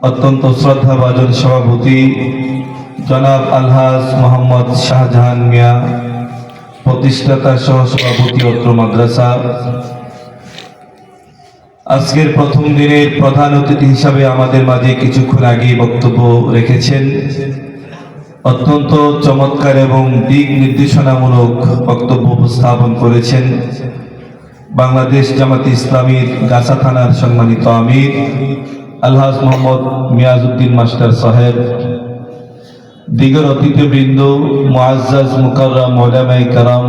অত্যন্ত শ্রদ্ধাভাজন সভাপতি জনাব আলহাজ মোহাম্মদ শাহজাহান মিয়া, প্রতিষ্ঠাতা সহ সভাপতি অত্র মাদ্রাসা, আজকের প্রথম দিনের প্রধান অতিথি হিসাবে আমাদের মাঝে কিছুক্ষণ আগে বক্তব্য রেখেছেন। অত্যন্ত চমৎকার এবং দিক নির্দেশনামূলক বক্তব্য উপস্থাপন করেছেন বাংলাদেশ জামাত ইসলামীর গাছা থানার সম্মানিত আমির আলহাজ মোহাম্মদ মিয়াজউদ্দিন মাস্টার সাহেব, দিগর অতিথিবৃন্দ, মুআজ্জাজ মুকাররম উলামায়ে কেরাম,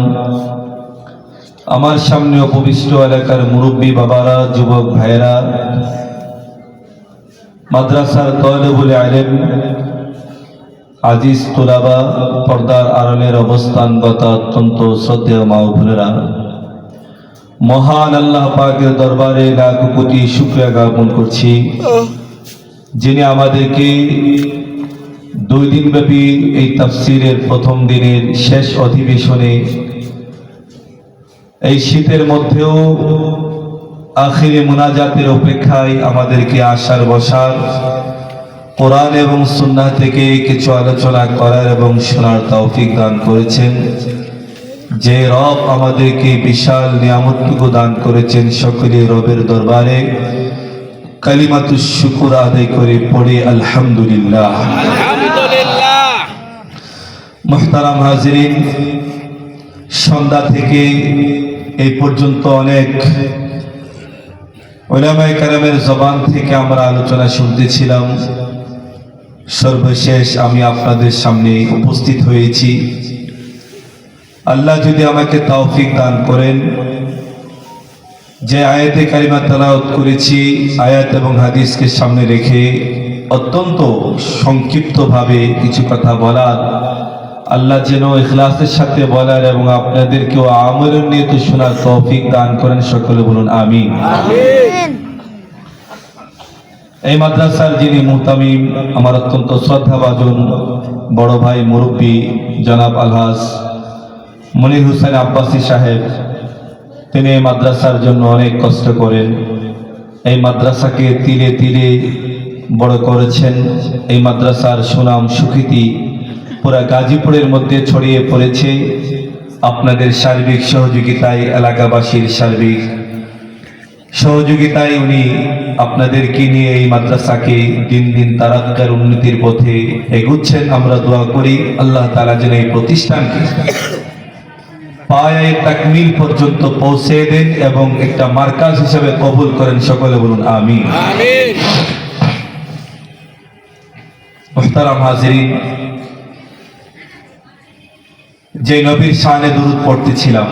আমার সামনে উপবিষ্ট এলাকার মুরব্বী বাবারা, যুবক ভাইয়েরা, মাদ্রাসার তালেবুল ইলম, আজিজ তুলাবা, পর্দার আড়ালের অবস্থানগত অত্যন্ত শ্রদ্ধেয় মা ও বোনেরা, মহান আল্লাহ পাকের দরবারে লাখ কোটি শুকরিয়া জ্ঞাপন করছি, যিনি আমাদেরকে 2 দিনব্যাপী এই তাফসীরের প্রথম দিনের শেষ অধিবেশনে এই শীতের মধ্যেও আখিরে মুনাজাতের অপেক্ষায় আমাদেরকে আসার বসার, কোরআন এবং সুন্নাহ থেকে কিছু আলোচনা করার এবং শোনার তৌফিক দান করেছেন। যে রব আমাদেরকে বিশাল নিয়ামতটুকু দান করেছেন, সকলে রবের দরবারে কালিমাতুশ শুকর আদায় করে পড়ে আলহামদুলিল্লাহ। মুহতারাম হাজিরিন, সন্ধ্যা থেকে এই পর্যন্ত অনেক উলামায়ে কেরামের জবান থেকে আমরা আলোচনা শুনতেছিলাম। সর্বশেষ আমি আপনাদের সামনে উপস্থিত হয়েছি। আল্লাহ যদি আমাকে তৌফিক দান করেন, যে আয়াতে কারিমা তেলাওয়াত করেছি, আয়াত এবং হাদিসকে সামনে রেখে অত্যন্ত সংক্ষিপ্তভাবে কিছু কথা বলার, আল্লাহ যেন ইখলাসের সাথে বলার এবং আপনাদেরকেও আমলের নিয়তে শোনার তৌফিক দান করেন। সকলে বলুন আমিন। এই মাদ্রাসার যিনি মুহতামিম, আমার অত্যন্ত শ্রদ্ধাভাজন বড় ভাই মুরব্বী জনাব আলহাজ মনির হোসেন আব্বাসী সাহেব, তিনি এই মাদ্রাসার জন্য অনেক কষ্ট করেন। এই মাদ্রাসাকে তিলে তিলে বড় করেছেন। এই মাদ্রাসার সুনাম সুখ্যাতি পুরা গাজীপুরের মধ্যে ছড়িয়ে পড়েছে। আপনাদের সার্বিক সহযোগিতায়, এলাকাবাসীর সার্বিক সহযোগিতায় উনি আপনাদেরকে নিয়ে এই মাদ্রাসাকে দিন দিন তারাক্কার উন্নতির পথে এগুচ্ছেন। আমরা দোয়া করি আল্লাহ তাআলা যেন এই প্রতিষ্ঠানকে পায়ে তাকমিল পর্যন্ত পৌঁছে দেন এবং একটা মার্কাজ হিসেবে কবুল করেন। সকলে বলুন আমিন। মুহতারাম হাজিরিন, যে নবীর শানে দুরূদ পড়তেছিলাম,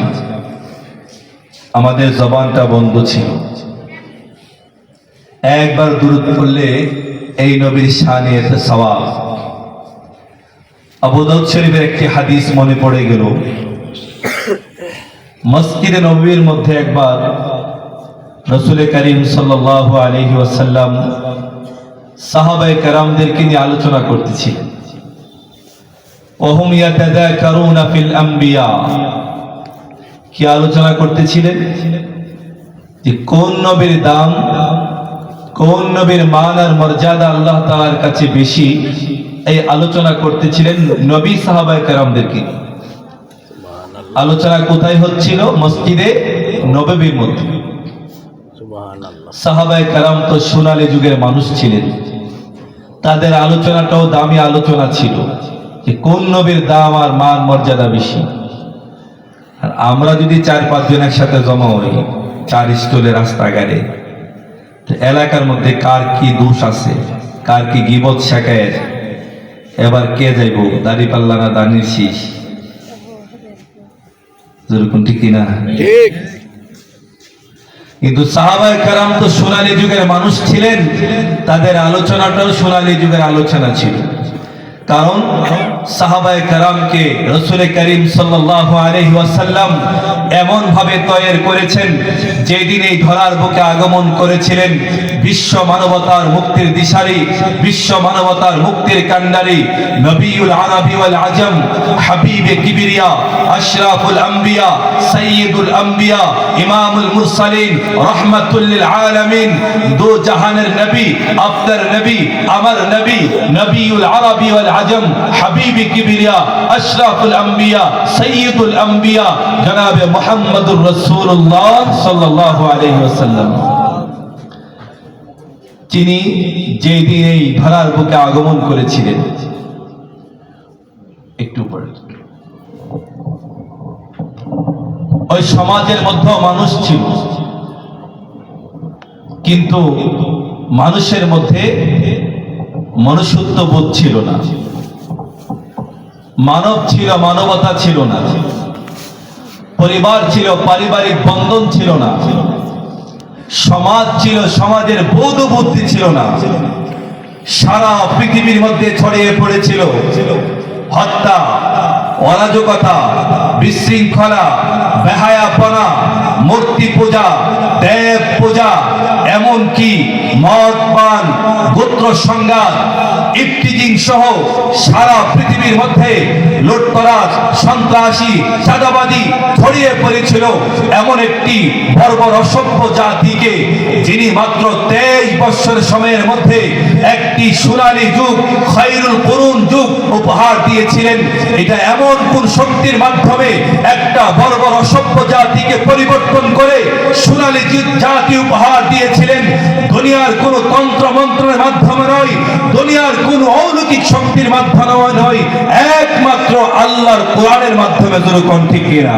আমাদের জবানটা বন্ধ ছিল। একবার দুরূদ পড়লে এই নবীর শানে এত সওয়াব। আবু দাউদ শরীফের একটি হাদিস মনে পড়ে গেল। মসজিদে নববীর মধ্যে একবার রাসূল করিম সাল্লাল্লাহু আলাইহি ওয়াসাল্লাম সাহাবায়ে কেরামদেরকে নিয়ে আলোচনা করতেছিলেন। ওহুম ইয়াতাযাকারুনা ফিল আম্বিয়া, কি আলোচনা করতেছিলেন? যে কোন নবীর দাম, কোন নবীর মান আর মর্যাদা আল্লাহ তাআলার কাছে বেশি, এই আলোচনা করতেছিলেন নবী সাহাবায়ে কেরামদেরকে। আলোচনা কোথায় হচ্ছিল? মসজিদে নববীর মধ্যে। সাহাবায়ে কেরাম তো সোনালী যুগের মানুষ ছিলেন, তাদের আলোচনাটাও দামি আলোচনা ছিল যে কোন নবীর দাম আর মান মর্যাদা বেশি। আর আমরা যদি 4-5 জন একসাথে জমা হই 4 স্টলে রাস্তাঘাটে, এলাকার মধ্যে কার কি দোষ আছে, কার কি গীবত শেখায়, এবার কে যাইব দাড়ি পাল্লা না দানির শীষ, যেরকম ঠিক কিনা? ঠিক। কিন্তু সাহাবায়ে কেরাম তো সোনালী যুগের মানুষ ছিলেন, তাদের আলোচনাটাও সোনালী যুগের আলোচনা ছিল। কারণ সাহাবায়ে কেরামকে রাসূল করিম সাল্লাল্লাহু আলাইহি ওয়াসাল্লাম এমন ভাবে তৈরি করেছেন, যেদিন এই ধরার বুকে আগমন করেছিলেন বিশ্ব মানবতার মুক্তির দিশারি, বিশ্ব মানবতার মুক্তির কান্ডারি, নবিউল আরবি ওয়াল আজম, হাবিবে কিবরিয়া, আশরাফুল আম্বিয়া, সাইয়্যিদুল আম্বিয়া, ইমামুল মুরসালিন, রাহমাতুল লিল আলামিন, দো জাহানের নবী, আপনার নবী, আমার নবী, নবিউল আরবি ওয়াল আজম, হাবিবে কিবরিয়া, আশরাফুল আম্বিয়া, সাইয়্যিদুল আম্বিয়া, জনাবে মুহাম্মদুর রাসূলুল্লাহ সাল্লাল্লাহু আলাইহি ওয়াসাল্লাম, যিনি যেদিন এই ধরার বুকে আগমন করেছিলেন। একটু পরে ওই সমাজের মধ্যে মানুষ ছিল, কিন্তু মানুষের মধ্যে মনুষ্যত্ব বোধ ছিল না, মানব ছিল, মানবতা ছিল না, পরিবার ছিল, পারিবারিক বন্ধন ছিল না, সমাজ ছিল, সমাজের বোধ বুদ্ধি ছিল না। সারা পৃথিবীর মধ্যে ছড়িয়ে পড়েছিল হত্যা, অরাজকতা, বিশৃঙ্খলা, বেহায়াপনা, মূর্তি পূজা, দেব পূজা, এমনকি মদ পান, গোত্র সংঘাত, ইফতিজিং সহ সারা পৃথিবীর মধ্যে লুটতরাজ, সন্ত্রাসী, চাঁদাবাদী ছড়িয়ে পড়েছিল এমন একটি বর্বর অসভ্য জাতিকে, যিনি মাত্র 23 বছর সময়ের মধ্যে একটি সোনালী যুগ, খায়রুল কুরুন যুগ উপহার দিয়েছিলেন। এটা এমন কোন শক্তির মাধ্যমে একটা বর্বর অসভ্য জাতিকে পরিবর্তন করে সোনালী জাতি উপহার দিয়েছিলেন? দুনিয়ার কোন তন্ত্র মন্ত্রের মাধ্যমে নয়, দুনিয়ার কোন অলৌকিক শক্তির মাধ্যমে নয়, একমাত্র আল্লাহর কোরআনের মাধ্যমে। যেরকম ঠিক কিনা?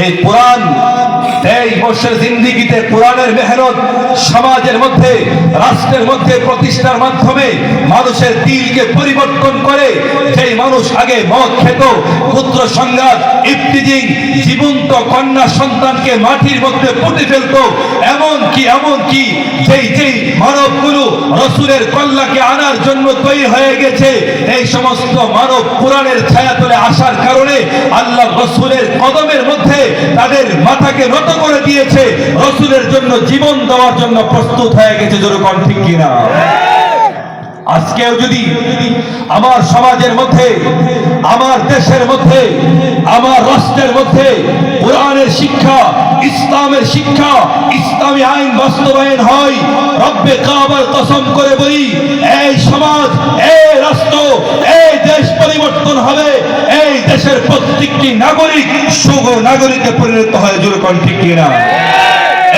এই কোরআন 23 বছর জিন্দেগিতে কোরআনের মেহনত সমাজের মধ্যে, রাষ্ট্রের মধ্যে প্রতিষ্ঠার মাধ্যমে মানুষের দিলকে পরিবর্তন করে। যেই মানুষ আগে মদ খেত, পুত্র সংঘাত, ইফতিজিং, জীবন্ত কন্যা সন্তানকে মাটির মধ্যে পুঁতে ফেলত, এমনকি যেই মানবগুলো রসুলের কল্যাণকে আনার জন্য তৈরি হয়ে গেছে, এই সমস্ত মানব কোরআনের ছায়াতলে আসার কারণে আল্লাহ রসুলের কদমের মধ্যে তাদের মাথাকে নত করে দিয়েছে, রসুলের জন্য জীবন দেওয়ার জন্য প্রস্তুত হয়ে গেছে। যেরকম ঠিক কিনা? আজকেও যদি আমার সমাজের মধ্যে, আমার দেশের মধ্যে, আমার রাষ্ট্রের মধ্যে কোরআনের শিক্ষা, ইসলামের শিক্ষা, ইসলামী আইন বাস্তবায়ন হয়, রব্বে কাবার কসম করে বলি, এই সমাজ, এই রাষ্ট্র, এই দেশ পরিবর্তন হবে। এই দেশের প্রত্যেকটি নাগরিক সুনাগরিকে পরিণত হয়। যেরকম ঠিক কিনা?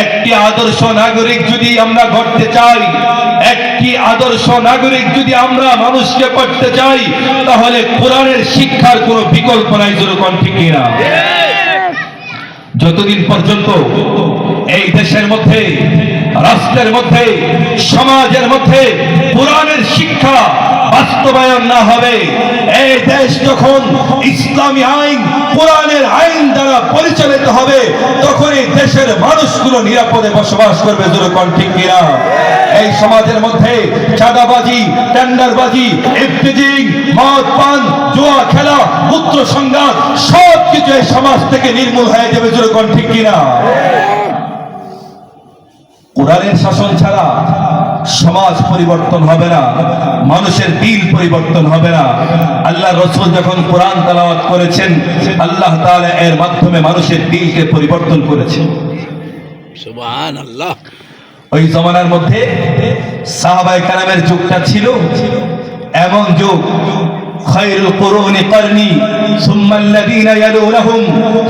একটি আদর্শ নাগরিক যদি আমরা গড়তে চাই, একটি আদর্শ নাগরিক যদি আমরা মানুষকে করতে চাই, তাহলে কোরআনের শিক্ষার কোনো বিকল্প নাই। যেরকম ঠিক কিনা? যতদিন পর্যন্ত এই দেশের মধ্যে, রাষ্ট্রের মধ্যে, সমাজের মধ্যে কোরআনের শিক্ষা বাস্তবায়ন না হবে, এই দেশ যখন ইসলামী আইন, কোরআনের আইন দ্বারা পরিচালিত হবে, তখন এই দেশের মানুষগুলো নিরাপদে বসবাস করবে। যেরকম ঠিক কিনা? এই সমাজের মধ্যে চাঁদাবাজি, টেন্ডারবাজি, ইফতিজিং, মদ পান, জুয়া খেলা, পুত্র সংঘাত সবকিছু এই সমাজ থেকে নির্মূল হয়ে যাবে। যেরকম ঠিক কিনা? কোরআনের শাসন ছাড়া সমাজ পরিবর্তন হবে না, মানুষের দিল পরিবর্তন হবে না। আল্লাহ রাসূল যখন কোরআন তেলাওয়াত করেছেন, আল্লাহ তাআলা এর মাধ্যমে মানুষের দিলকে পরিবর্তন করেছেন। সুবহানাল্লাহ। ওই জমানার মধ্যে সাহাবায়ে কেরামের যুগটা ছিল এমন যুগ, খায়রুল কুরুনি করনি সুম্মাল্লাযীনা ইয়ালুনহুম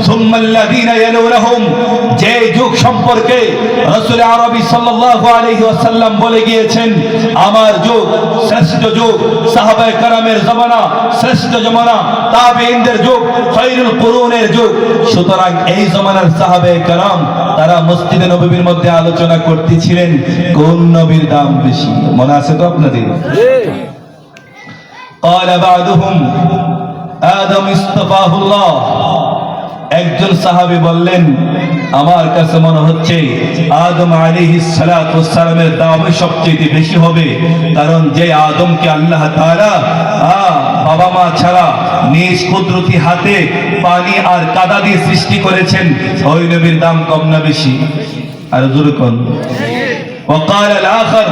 সুম্মাল্লাযীনা ইয়ালুনহুম, যে যুগ সম্পর্কে রাসূল আরবি সাল্লাল্লাহু আলাইহি ওয়াসাল্লাম বলে গিয়েছেন, আমার যুগ শ্রেষ্ঠ যুগ, সাহাবায়ে কেরামের জামানা শ্রেষ্ঠ জামানা, তাবেঈনদের যুগ খায়রুল কুরুনের যুগ। সুতরাং এই জামানার সাহাবায়ে কেরাম তারা মসজিদে নববীর মধ্যে আলোচনা করতেছিলেন কোন নবীর দাম বেশি। মনে আছে তো আপনাদের? قال بعضهم آدم اصطفاه الله, একজন সাহাবী বললেন, আমার কাছে মনে হচ্ছে আদম আলাইহিস সালাতু ওয়াস সালামের দামই সবচেয়ে বেশি হবে, কারণ যে আদমকে আল্লাহ তাআলা বাবা মা ছাড়া নিজ কুদরতি হাতে পানি আর কাদা দিয়ে সৃষ্টি করেছেন, ওই নবীর দাম কম না বেশি? আর জোরে কোন। وقال الاخر,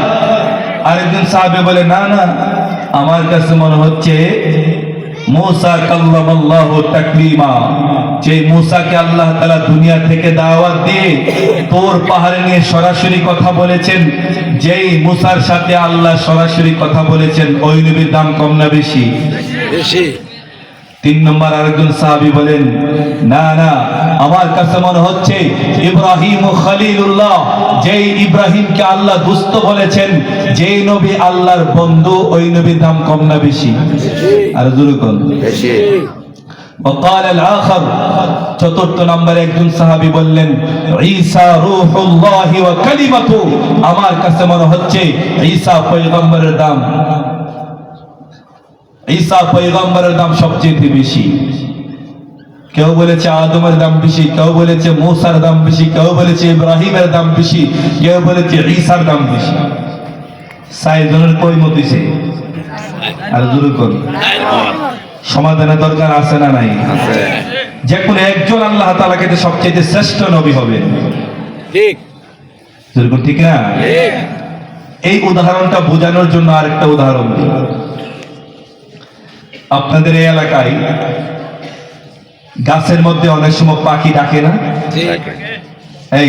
আরেকজন সাহাবী বলে, না না, আমার কাছে মনে হচ্ছে মুসা কাল্লামাল্লাহু তাকলিমা, যে মুসাকে আল্লাহ তাআলা দুনিয়া থেকে দাওয়াত দিয়ে তোর পাহাড়ে নিয়ে সরাসরি কথা বলেছেন, যেই মুসার সাথে আল্লাহ সরাসরি কথা বলেছেন, ওই নবীর দাম কম না বেশি? বেশি। 3 নম্বর আরেকজন সাহাবী বলেন, না না, আমার কাছে মনে হচ্ছে ইব্রাহিম ও খলিলুল্লাহ, যেই ইব্রাহিমকে আল্লাহ দোস্ত বলেছেন, যেই নবী আল্লাহর বন্ধু, ওই নবীর দাম কম না বেশি? আর জোরে কোন। বেশি। وقال الاخر, চতুর্থ নম্বরে একজন সাহাবী বললেন, ঈসা রূহুল্লাহি ওয়া কালিমাতু, আমার কাছে মনে হচ্ছে ঈসা পয়গম্বরের দাম, ঈসা পয়গম্বরের দাম সবচেয়ে বেশি। কেউ বলেছে আদমের দাম বেশি, কেউ বলেছে মুসার দাম বেশি, কেউ বলেছে ইব্রাহিমের দাম বেশি, কেউ বলেছে ঈসার দাম বেশি। সাইজনের কই মতিছে? আর জোরে কোন। সমাধানের দরকার আছে না নাই? আছে। যে কোন একজন আল্লাহ তাআলাকে সবচেয়ে শ্রেষ্ঠ নবী হবে, ঠিক? জোরে কোন, ঠিক না? ঠিক। এই উদাহরণটা বোঝানোর জন্য আরেকটা উদাহরণ দিই। আপনাদের এই এলাকায় গাছের মধ্যে অনেক সময় পাখি ডাকে না? এই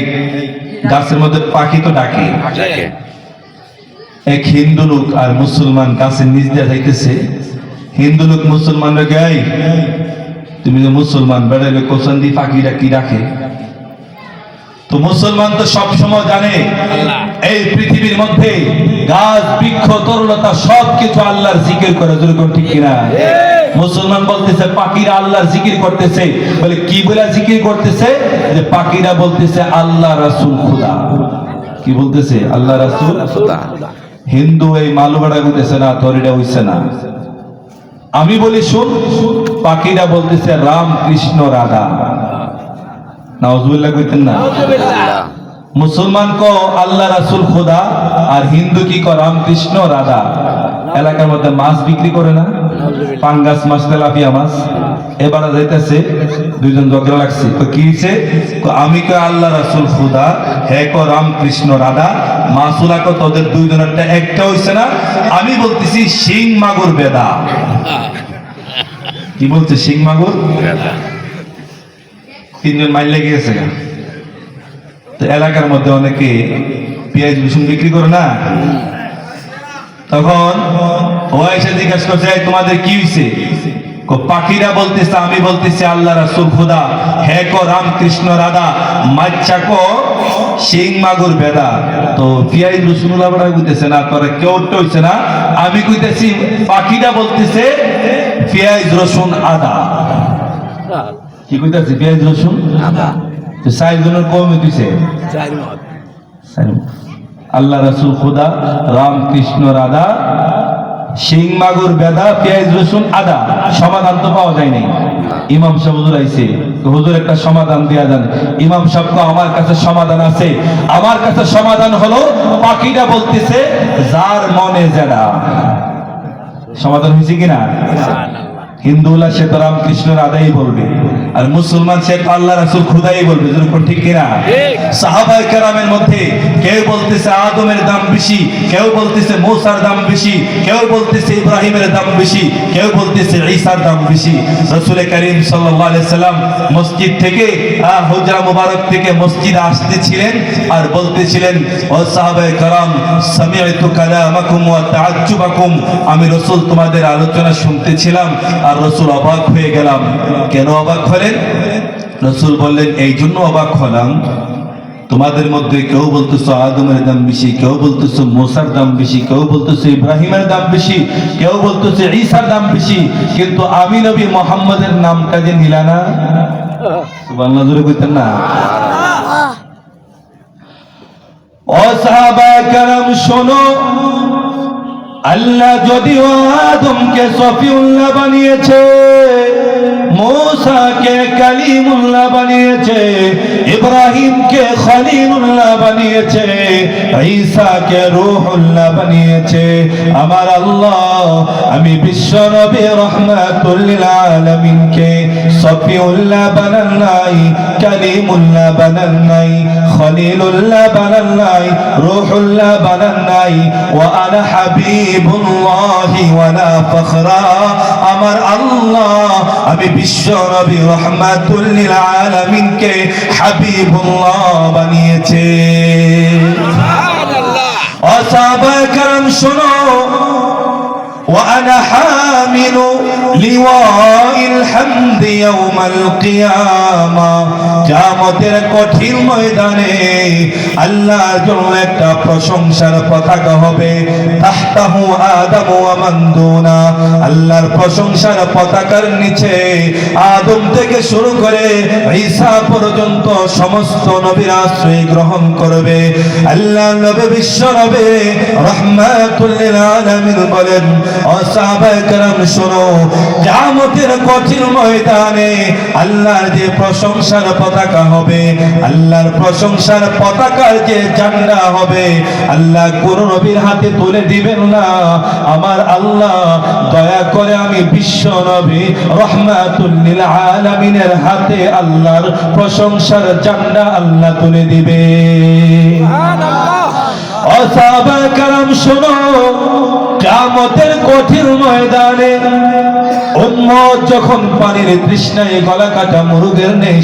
গাছের মধ্যে পাখি তো ডাকে। এক হিন্দু লোক আর মুসলমান গাছের নিচ দিয়ে যাইতেছে। হিন্দু লোক মুসলমানরা গাই, তুমি যে মুসলমান, বেড়াইলে কোসন দি পাখিরা কি ডাকে? তো মুসলমান তো সব সময় জানে এই পৃথিবীর মধ্যে গাছ বৃক্ষ তরুলতা সবকিছু আল্লাহর জিকির করে, যেরকম, ঠিক কিনা? মুসলমান বলতেছে পাখিরা আল্লাহর জিকির করতেছে, বলে কি বলে জিকির করতেছে? যে পাখিরা বলতেছে আল্লাহ রাসূল খুদা। কি বলতেছে? আল্লাহ রাসূল খুদা। হিন্দু এই মালুবাড়া বলতেছে না, তরিটা হইছে না। আমি বলি শুন, পাখিরা বলতেছে রাম কৃষ্ণ রাধা। নাউজুবিল্লাহ কইতেন না? মুসলমান কো আল্লাহ রাসূল খুদা, আর হিন্দু কি কো রাম কৃষ্ণ রাধা। এলাকার মধ্যে মাছ বিক্রি করে না, পাঙ্গাস মাছ, তেলাপিয়া মাছ। এবার যাইতেছে, দুইজন ঝগড়া লাগছে, কি হইছে? আমি কো আল্লাহ রাসূল খুদা, হে কো রাম কৃষ্ণ রাধা। মাসুলা কো তোদের দুইজনেরটা একটা হইছে না। আমি বলতেছি শিং মাগুর বেদা। কি বলছে? শিং মাগুর বেদা। 3 জন মাইল লেগে গেছে। তো এলাকার মধ্যে অনেকে পেঁয়াজ রসুন বিক্রি করে না, তখন ও এসে জিজ্ঞাসা করছে, তোমাদের কি হয়েছে? পাখিরা বলতেছে আমি বলতেছি আল্লাহ রাসূল খুদা, হে কো রাম কৃষ্ণ রাধা, মাচ্চা কো শিং মাগুর বেদা। তো পেঁয়াজ রসুন লাবড়া কইতেছে না, তোরা কেউ হইছে না। আমি কইতেছি পাখিরা বলতেছে পেঁয়াজ রসুন আদা। কি কইতাছে? পেঁয়াজ রসুন আদা। তো 4 জনের কম হইছে 4 মত। আল্লাহ রাসূল খুদা, রাম কৃষ্ণ রাধা, শিং মাগুর বেদা, পেঁয়াজ রসুন আদা। সমাধান তো পাওয়া যায় নাই। ইমাম সাহেব হুজুর আইছে, হুজুর একটা সমাধান দেয়া যান। ইমাম সাহেব, আমার কাছে সমাধান আছে। আমার কাছে সমাধান হলো পাখিরা বলতেছে যার মনে যেটা। সমাধান হয়েছে কিনা? হিন্দুরা সে তো রাম কৃষ্ণের আদাই বলবে, আর মুসলমান সে তো আল্লাহ রাসূল খুদাই বলবে, যেরকম, ঠিক কিনা? সাহাবায়ে কেরামের মধ্যে কেউ বলতেছে আদমের দাম বেশি, কেউ বলতেছে মুসার দাম বেশি, কেউ বলতেছে ইব্রাহিমের দাম বেশি, কেউ বলতেছে ঈসার দাম বেশি। রাসূল করিম সাল্লাল্লাহু আলাইহি সাল্লাম মসজিদ থেকে, হুজরা মুবারক থেকে মসজিদে আসতেছিলেন আর বলতেছিলেন, ও সাহাবায়ে কেরাম, সামি'তু কালামাকুম ওয়া তাআজ্জুবাকুম, আমি রাসূল তোমাদের আলোচনা শুনতেছিলাম আর রাসূল অবাক হয়ে গেলাম। কেন অবাক হলেন? রাসূল বললেন, এই জন্য অবাক হলাম, তোমাদের মধ্যে কেউ বলতেছো আদমের দাম বেশি, কেউ বলতেছো মুসার দাম বেশি, কেউ বলতেছো ইব্রাহিমের দাম বেশি, কেউ বলতেছো ঈসার দাম বেশি, কিন্তু আমি নবী মুহাম্মদের নামটা যে নিলা না। সুবহানাল্লাহ, জোরে কইতেন না? ও সাহাবায়ে কেরাম শোনো, আল্লাহ যদিও আদমকে সফিউল্লাহ বানিয়েছে, मूसाকে কালিমুল্লাহ বানিয়েছে, ইব্রাহিমকে খলিলুল্লাহ বানিয়েছে, ঈসাকে রূহুল্লাহ বানিয়েছে। আমার আল্লাহ আমি বিশ্ব নবী রাহমাতুল লিল আলামিনকে সফিউল্লাহ বানান নাই, কালিমুল্লাহ বানান নাই, খলিলুল্লাহ বানান নাই, রূহুল্লাহ বানান নাই। ওয়া আনা হাবিবুল্লাহি ওয়া লা ফখরা। আমার আল্লাহ আমি বিশ্ব নবী রাহমাতুল লিল আলামিনকে হাবিবুল্লাহ বানিয়েছে। সুবহানাল্লাহ। ও সাহাবায়ে কেরাম শুনো, وأنا حامل لواء الحمد يوم القيامة। কিয়ামতের কঠিন ময়দানে আল্লাহর জন্য একটা প্রশংসার পতাকা হবে। তাহতাহু আদম ওয়া মান দুনা। আল্লাহর প্রশংসার পতাকার নিচে আদম থেকে শুরু করে ঈসা পর্যন্ত সমস্ত নবীরা আশ্রয় গ্রহণ করবে। আল্লাহর নবী বিশ্ব নবী রাহমাতুল লিল আলামিন বলেন, ও সাহাবায়ে কেরাম শোনো, কিয়ামতের কঠিন ময়দানে আল্লাহর যে প্রশংসার পতাকা হবে, আল্লাহর প্রশংসার পতাকার যে ঝান্ডা হবে, আল্লাহ কোন নবীর হাতে তুলে দিবেন না। আমার আল্লাহ দয়া করে আমি বিশ্ব নবী রাহমাতুল লিল আলামিনের হাতে আল্লাহর প্রশংসার ঝান্ডা আল্লাহ তুলে দিবে। সুবহানাল্লাহ। ও সাহাবায়ে কেরাম শোনো, কিয়ামতের কঠিন ময়দানে উম্মত যখন পানির তৃষ্ণায় গলা কাটা মুরগের নেই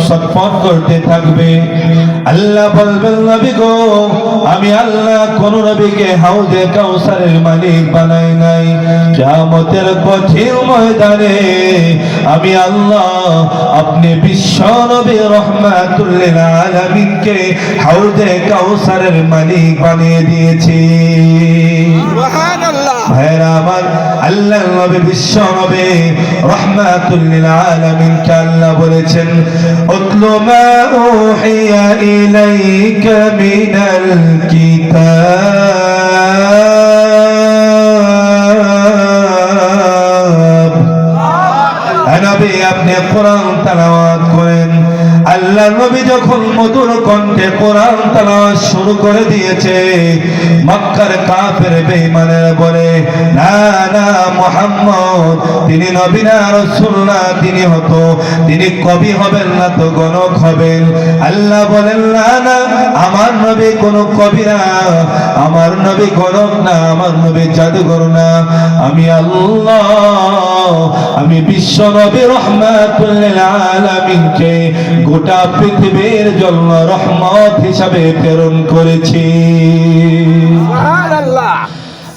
ছটফট করতে থাকবে, আল্লাহ বলবেন, নবী গো আমি আল্লাহ কোন নবীকে হাউজে কাউসারের মালিক বানাই নাই। কিয়ামতের কঠিন ময়দানে আমি আল্লাহ আপনি বিশ্ব নবী রাহমাতুল লিল আলামিনকে হাউজে কাউসারের মালিক বানিয়ে দিয়েছি। সুবহানাল্লাহ। ভাইরা আমার, আল্লাহর নবী বিশ্ব নবী রাহমাতুল লিল আলামিনকে আল্লাহ বলেছেন, উতলু মা উহিয়া ইলাইকা মিনাল কিতাব। নবী আপনি কোরআন তেলাওয়াত করেন। আল্লাহ নবী যখন মধুর কণ্ঠে কোরআন তেলাওয়াত শুরু করে দিয়েছে, মক্কার কাফের বেঈমানেরা বলে, না না মুহাম্মদ তিনি নবী না, রাসূল না, তিনি কবি হবেন না তো গণক হবেন। আল্লাহ বলেন, না না আমার নবী কোন কবি না, আমার নবী গণক না, আমার নবী জাদুঘর না। আমি আল্লাহ আমি বিশ্ব নবী রাহমাতুল লিল আলামিনকে গোটা পৃথিবীর জন্য রহমত হিসাবে প্রেরণ করেছি। সুবহানাল্লাহ।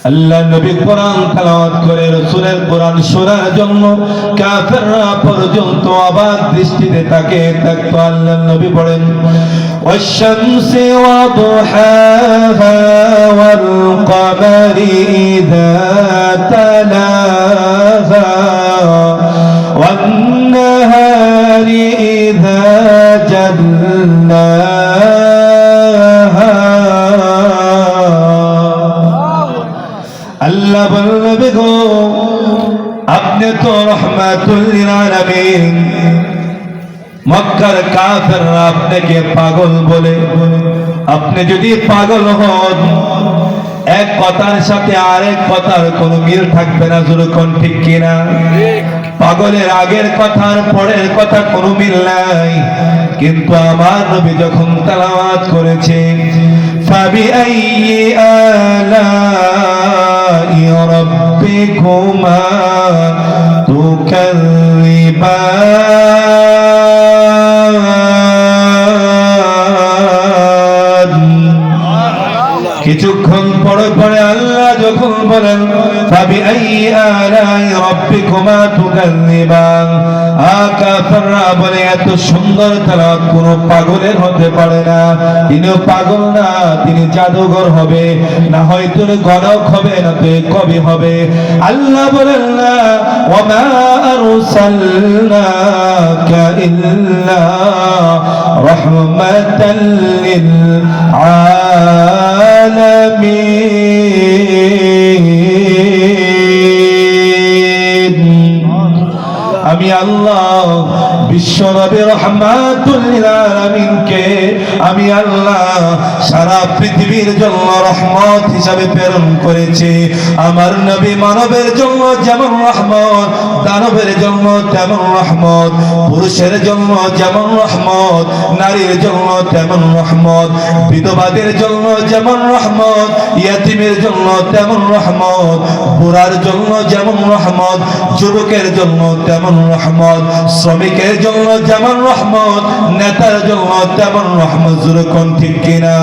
আল্লাহ নবী কোরআন তেলাওয়াত করে রাসূলের কোরআন শোনার জন্য কাফেররা পর্যন্ত অবাক দৃষ্টিতে তাকে থাকতো। আল্লাহ নবী বলেন, ওয়াশ-শামসি ওয়া দুহাহা ওয়াল কমারি ইযা তালাহা ওয়ান নাহারি ইযা জাল্লাহা। আল্লাহ বলবে গো আপনি তো রাহমাতুল লিল আলামিন, মক্কার কাফেররা আপনাকে পাগল বলে। আপনি যদি পাগল হন, এক কথার সাথে আরেক কথার কোনো মিল থাকবে না। যখন ঠিক কিনা? পাগলের আগের কথার পরের কথা কোনো মিল নাই। কিন্তু আমার নবী যখন তেলাওয়াত করেছে, ফাবিআইয়ি আলাই রাব্বিকুমা তুকাযযিবান, কিছুক্ষণ পরে পরে আল্লাহ যখন বলেন, ফাবিআইয়ি আলাই রাব্বিকুমা তুকাযযিবান, কাফেররা বলে এত সুন্দর তেলাওয়াত কোনো পাগলের হতে পারে না। তিনিও পাগল না, তিনি জাদুঘর হবে, না হয়তো গণক হবে, না তো কবি হবে। আল্লাহ বলেন না, ওয়ামা আরসালনাকা ইল্লা রাহমাতাল লিল আলামিন। আমি আল্লাহ বিশ্ব নবী রাহমাতুল লিল আলামিনকে আমি আল্লাহ সারা পৃথিবীর জন্য রহমত হিসাবে প্রেরণ করেছি। আমার নবী মানবের জন্য যেমন রহমত, দানবের জন্য তেমন রহমত, পুরুষের জন্য যেমন রহমত, নারীর জন্য তেমন রহমত, বিধবাদের জন্য যেমন রহমত, ইয়াতীমের জন্য তেমন রহমত, বুড়ার জন্য যেমন রহমত, যুবকের জন্য তেমন রহমত, শ্রমিকের জন্য যেমন রহমত, নেতার জন্য তেমন রহমত। যেরকম ঠিক কিনা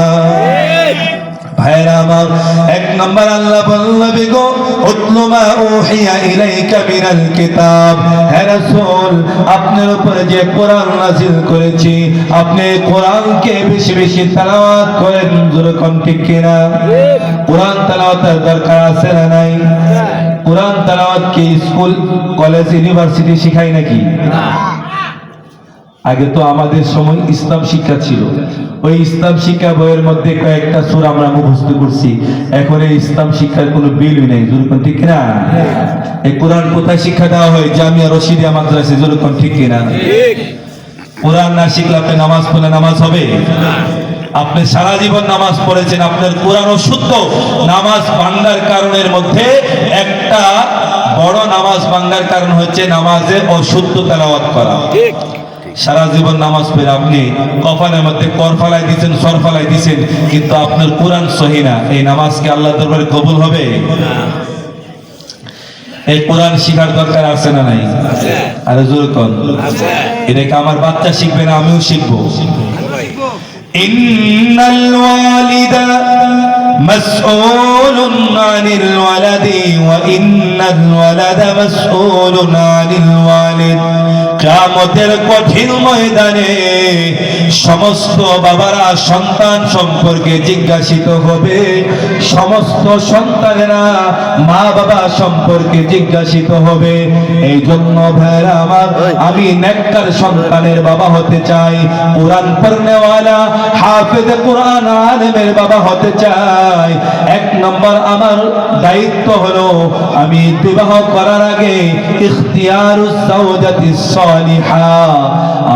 ভাইরা আমার, এক নম্বর আল্লাহ বললেন গো উতলু মা উহিয়া ইলাইকা মিনাল কিতাব, হে রাসূল আপনার উপরে যে কোরআন নাযিল করেছি আপনি কোরআনকে বেশি বেশি তেলাওয়াত করেন। যেরকম ঠিক কিনা কোরআন তেলাওয়াতের দরকার আছে না নাই? কোরআন তেলাওয়াত কি স্কুল কলেজ ইউনিভার্সিটি শেখায় নাকি? আগে তো আমাদের সময় ইসলাম শিক্ষা ছিল, ওই ইসলাম শিক্ষা বইয়ের মধ্যে কয়েকটা সূরা আমরা মুখস্থ করছি। এখন এই ইসলাম শিক্ষার কোনো বিলই নাই। যেরকম ঠিক কিনা এই কোরআন কোথায় শিক্ষা দেওয়া হয়? জামিয়া রশিদিয়া মাদ্রাসায়। যেরকম ঠিক কিনা কোরআন না শিখলে আপনি নামাজ পড়লে নামাজ হবে? আপনি সারা জীবন নামাজ পড়েছেন, আপনার কোরআন অশুদ্ধ। নামাজ ভাঙ্গার কারণের মধ্যে একটা বড় নামাজ ভাঙ্গার কারণ হচ্ছে নামাজে অশুদ্ধ তেলাওয়াত করা। সারা জীবন নামাজ পড়ে আপনি কপালের মধ্যে কর ফালাই দিচ্ছেন, সর ফালাই দিচ্ছেন, কিন্তু আপনার কোরআন সহি না। এই নামাজকে আল্লাহ দরবারে কবুল হবে? এই কোরআন শিখার দরকার আছে না নাই? আরে জোরে কোন এটাকে আমার বাচ্চা শিখবে না, আমিও শিখবো। ইন্নাল ওয়ালিদা মাসউলুন আনিল ওয়ালাদি ওয়া ইন্নাল ওয়ালাদা মাসউলুন আনিল ওয়ালিদ। কিয়ামতের কঠিন ময়দানে সমস্ত বাবারা সন্তান সম্পর্কে জিজ্ঞাসিত হবে, সমস্ত সন্তানেরা মা বাবা সম্পর্কে জিজ্ঞাসিত হবে। এই জন্য ভাইরা আমার, আমি নেককার সন্তানের বাবা হতে চাই, কোরআন পড়নেওয়ালা হাফেজ কোরআন আলেমের বাবা হতে চাই। এক নম্বর আমার দায়িত্ব হলো আমি বিবাহ করার আগে ইখতিয়ারুস যাওজাতিস সালিহা,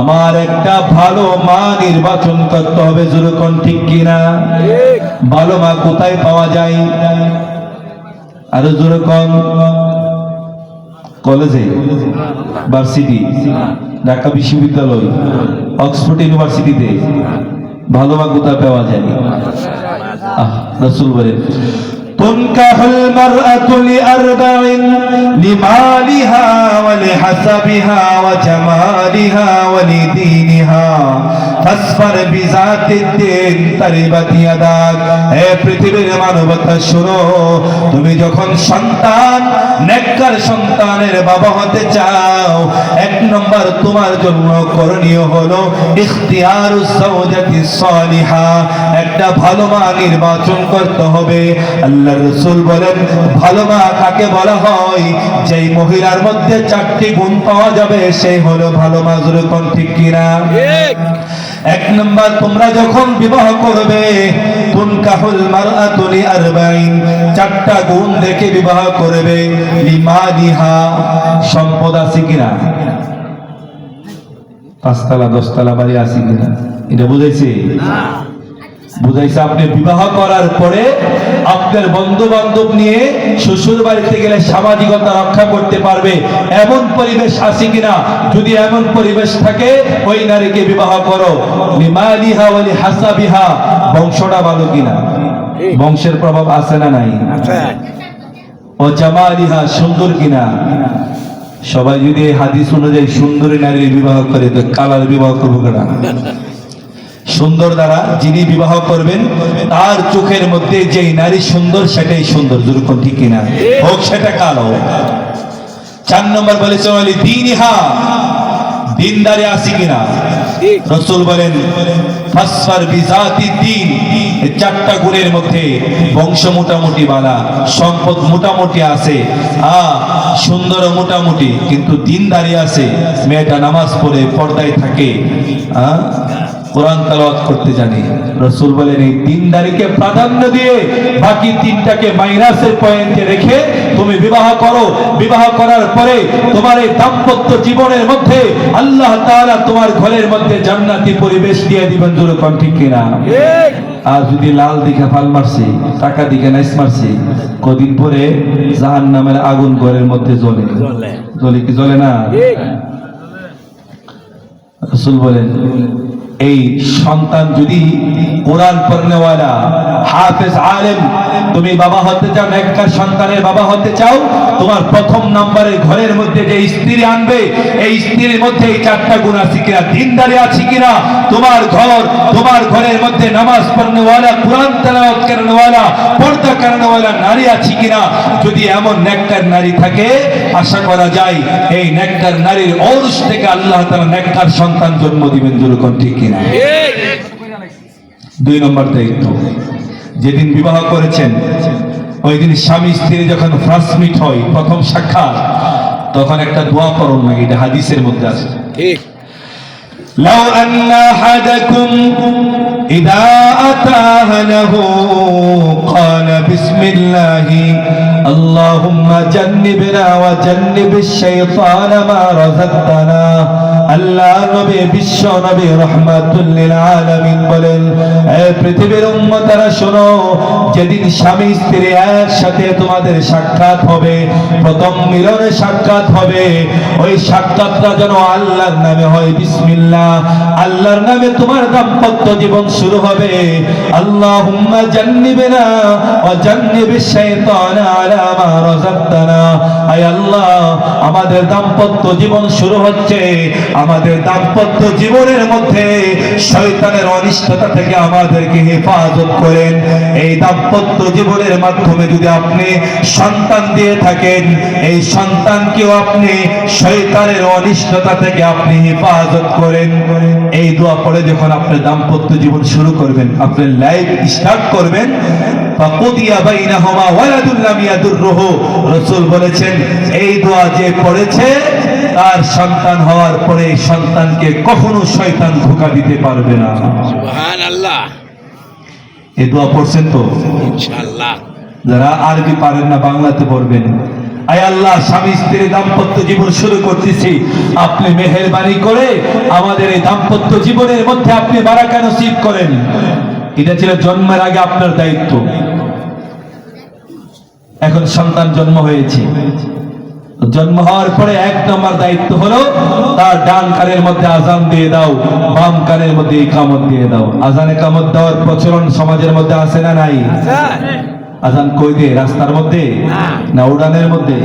আমার একটা ভালো মা নির্বাচন করতে হবে। যেরকম ঠিক কিনা ভালো মা কোথায় পাওয়া যায়? আরো যেরকম কলেজে, ভার্সিটি, ঢাকা বিশ্ববিদ্যালয়, অক্সফোর্ড ইউনিভার্সিটিতে ভালো মা কোথায় পাওয়া যায়? রাসূল বলেন তুনকাহুল মারআতু লিআরবাইন লিমালিহা ওয়া লিহাসাবিহা ওয়া জামালিহা ওয়া লিদীনিহা ফাসফার বিযাতিদ্দিন তারিবাত ইয়াদাক। হে পৃথিবীর মানবতা শোনো, তুমি যখন সন্তান নেককার সন্তানের বাবা হতে চাও, এক নম্বর তোমার জন্য করণীয় হলো ইখতিয়ারুস যাওজাতিস সালিহা, একটা ভালো মা নির্বাচন করতে হবে। আল্লাহর রাসূল বলেন ভালো মা কাকে বলা হয়? যেই মহিলার মধ্যে চারটি গুণ পাওয়া যাবে সেই হলো ভালো মা। যেরকম ঠিক কিনা এক নম্বর, তোমরা যখন বিবাহ করবে তুনকাহুল মারআতু লিআরবাইন, চারটা গুণ দেখে বিবাহ করবে। লিমালিহা, সম্পদ আছে কিনা, 5 তলা 10 তলা বাড়ি আছে কিনা, এটা বুঝাইছে? বুঝাইছে আপনি বিবাহ করার পরে আপনার বন্ধু বান্ধব নিয়ে শ্বশুর বাড়িতে গেলে সামাজিকতা রক্ষা করতে পারবে এমন পরিবেশ আছে কিনা। যদি এমন পরিবেশ থাকে ওই নারীকে বিবাহ করো। লিমালিহা ওয়া লিহাসাবিহা, বংশটা ভালো কিনা, বংশের প্রভাব আছে না নাই? ও জামালিহা, সুন্দর কিনা। সবাই যদি হাদিস অনুযায়ী সুন্দরী নারীর বিবাহ করে তো কালার বিবাহ করবো কেনা? সুন্দর দ্বারা যিনি বিবাহ করবেন তার চোখের মধ্যে যেই নারী সুন্দর সেটাই সুন্দর। যেরকম ঠিক কিনা হোক সেটা কালো। 4 নম্বর বলেছে ওয়ালি দীনিহা, দিনদারি আছে কিনা। রাসূল বলেন ফাসফার বিযাতিদ্দিন, এই 4টা গুণের মধ্যে বংশ মোটামুটি বালা, সম্পদ মোটামুটি আছে, সুন্দর মোটামুটি, কিন্তু দিনদারি আছে, মেয়েটা নামাজ পড়ে পর্দায় থাকে, কোরআন তেলাওয়াত করতে জানি। রাসূল বলেন এই দিনদারিকে প্রাধান্য দিয়ে বাকি তিনটাকে মাইনাসের পয়েন্টে রেখে তুমি বিবাহ করো। বিবাহ করার পরে তোমার এই দাম্পত্য জীবনের মধ্যে আল্লাহ তাআলা তোমার ঘরের মধ্যে জান্নাতি পরিবেশ দিয়ে দিবেন। জোরে কোন ঠিক কিনা? আর যদি লাল দিকে ফাল মারছে, টাকা দিকে নাইস মারছে, কদিন পরে জাহান্নামের আগুন ঘরের মধ্যে জ্বলে। জ্বলে কি জ্বলে না? রাসূল বলেন এই সন্তান যদি কোরআন পড়নেওয়ালা হাফেজ আলেম, তুমি বাবা হতে চাও, নেককার সন্তানের বাবা হতে চাও, তোমার প্রথম নম্বরে ঘরের মধ্যে যে স্ত্রী আনবে এই স্ত্রীর মধ্যে এই চারটা গুণ আছে কিনা, দিনদারি আছে কিনা, তোমার ঘরের মধ্যে নামাজ পড়নেওয়ালা, কোরআন তেলাওয়াত করনেওয়ালা, পর্দা করনেওয়ালা নারী আছে কিনা। যদি এমন নেককার নারী থাকে আশা করা যায় এই নেককার নারীর ঔরস থেকে আল্লাহ তাআলা নেককার সন্তান জন্ম দিবেন। জোরে কোন ঠিক কিনা? 2 নম্বর দায়িত্ব, যেদিন বিবাহ করেছেন ওই দিন স্বামী স্ত্রী যখন ফার্স্ট মিট হয়, প্রথম সাক্ষাৎ, তখন একটা দোয়া পড়ুন নাকি, এটা হাদিসের মধ্যে আছে। ঠিক لو أن أحدكم إذا أتى أهله قال بسم الله اللهم جنبنا وجنب الشيطان ما رزقتنا। আল্লাহ নবী, বিশ্ব নবী রাহমাতুল লিল আলামিন বলেন, এই পৃথিবীর উম্মতরা শোনো, যেদিন স্বামী স্ত্রী একসাথে তোমাদের সাক্ষাৎ হবে, প্রথম মিলনে সাক্ষাৎ হবে, ওই সাক্ষাৎটা যেন আল্লাহর নামে হয়। বিসমিল্লাহ, আল্লাহর নামে তোমার দাম্পত্য জীবন শুরু হবে। আল্লাহুম্মা জান্নিবনা ওয়া জান্নিবিশ শাইতানা আলা মা রাযাকতানা। আয় আল্লাহ, আমাদের দাম্পত্য জীবন শুরু হচ্ছে, আমাদের দাম্পত্য জীবনের মধ্যে শয়তানের অনিষ্টতা থেকে আমাদেরকে হেফাজত করেন। এই দাম্পত্য জীবনের মাধ্যমে যদি আপনি সন্তান দিয়ে থাকেন, এই সন্তানকেও আপনি শয়তানের অনিষ্টতা থেকে আপনি হেফাজত করেন। এই দোয়া পড়ে যখন আপনি দাম্পত্য জীবন শুরু করবেন, আপনি লাইফ স্টার্ট করবেন, ফাকুদিয়া বাইনাহুমা ওয়ালাদুন লাম ইয়াদুররুহু। রাসূল বলেছেন এই দোয়া যে পড়েছে তার সন্তান হওয়ার পরে সন্তানকে কখনো শয়তান ধোঁকা দিতে পারবে না। সুবহানাল্লাহ। এই দোয়া পড়ছেন তো? ইনশাআল্লাহ। যারা আরবি পারেন না বাংলাতে পড়বেন। আয় আল্লাহ, স্বামী স্ত্রী দাম্পত্য জীবন শুরু করতেছি, আপনি মেহেরবানি করে আমাদের এই দাম্পত্য জীবনের মধ্যে আপনি বারাকা নসিব করেন। এটা ছিল জন্মের আগে আপনার দায়িত্ব। এখন সন্তান জন্ম হয়েছে, জন্ম হওয়ার পরে 1 নম্বর দায়িত্ব হলো তার ডান কানের মধ্যে আজান দিয়ে দাও, বাম কানের মধ্যে ইকামত দিয়ে দাও। আজান ইকামত দেওয়ার প্রচলন সমাজের মধ্যে আছে না নাই? আজান কই দে? রাস্তার মধ্যে না উড়ানের মধ্যে?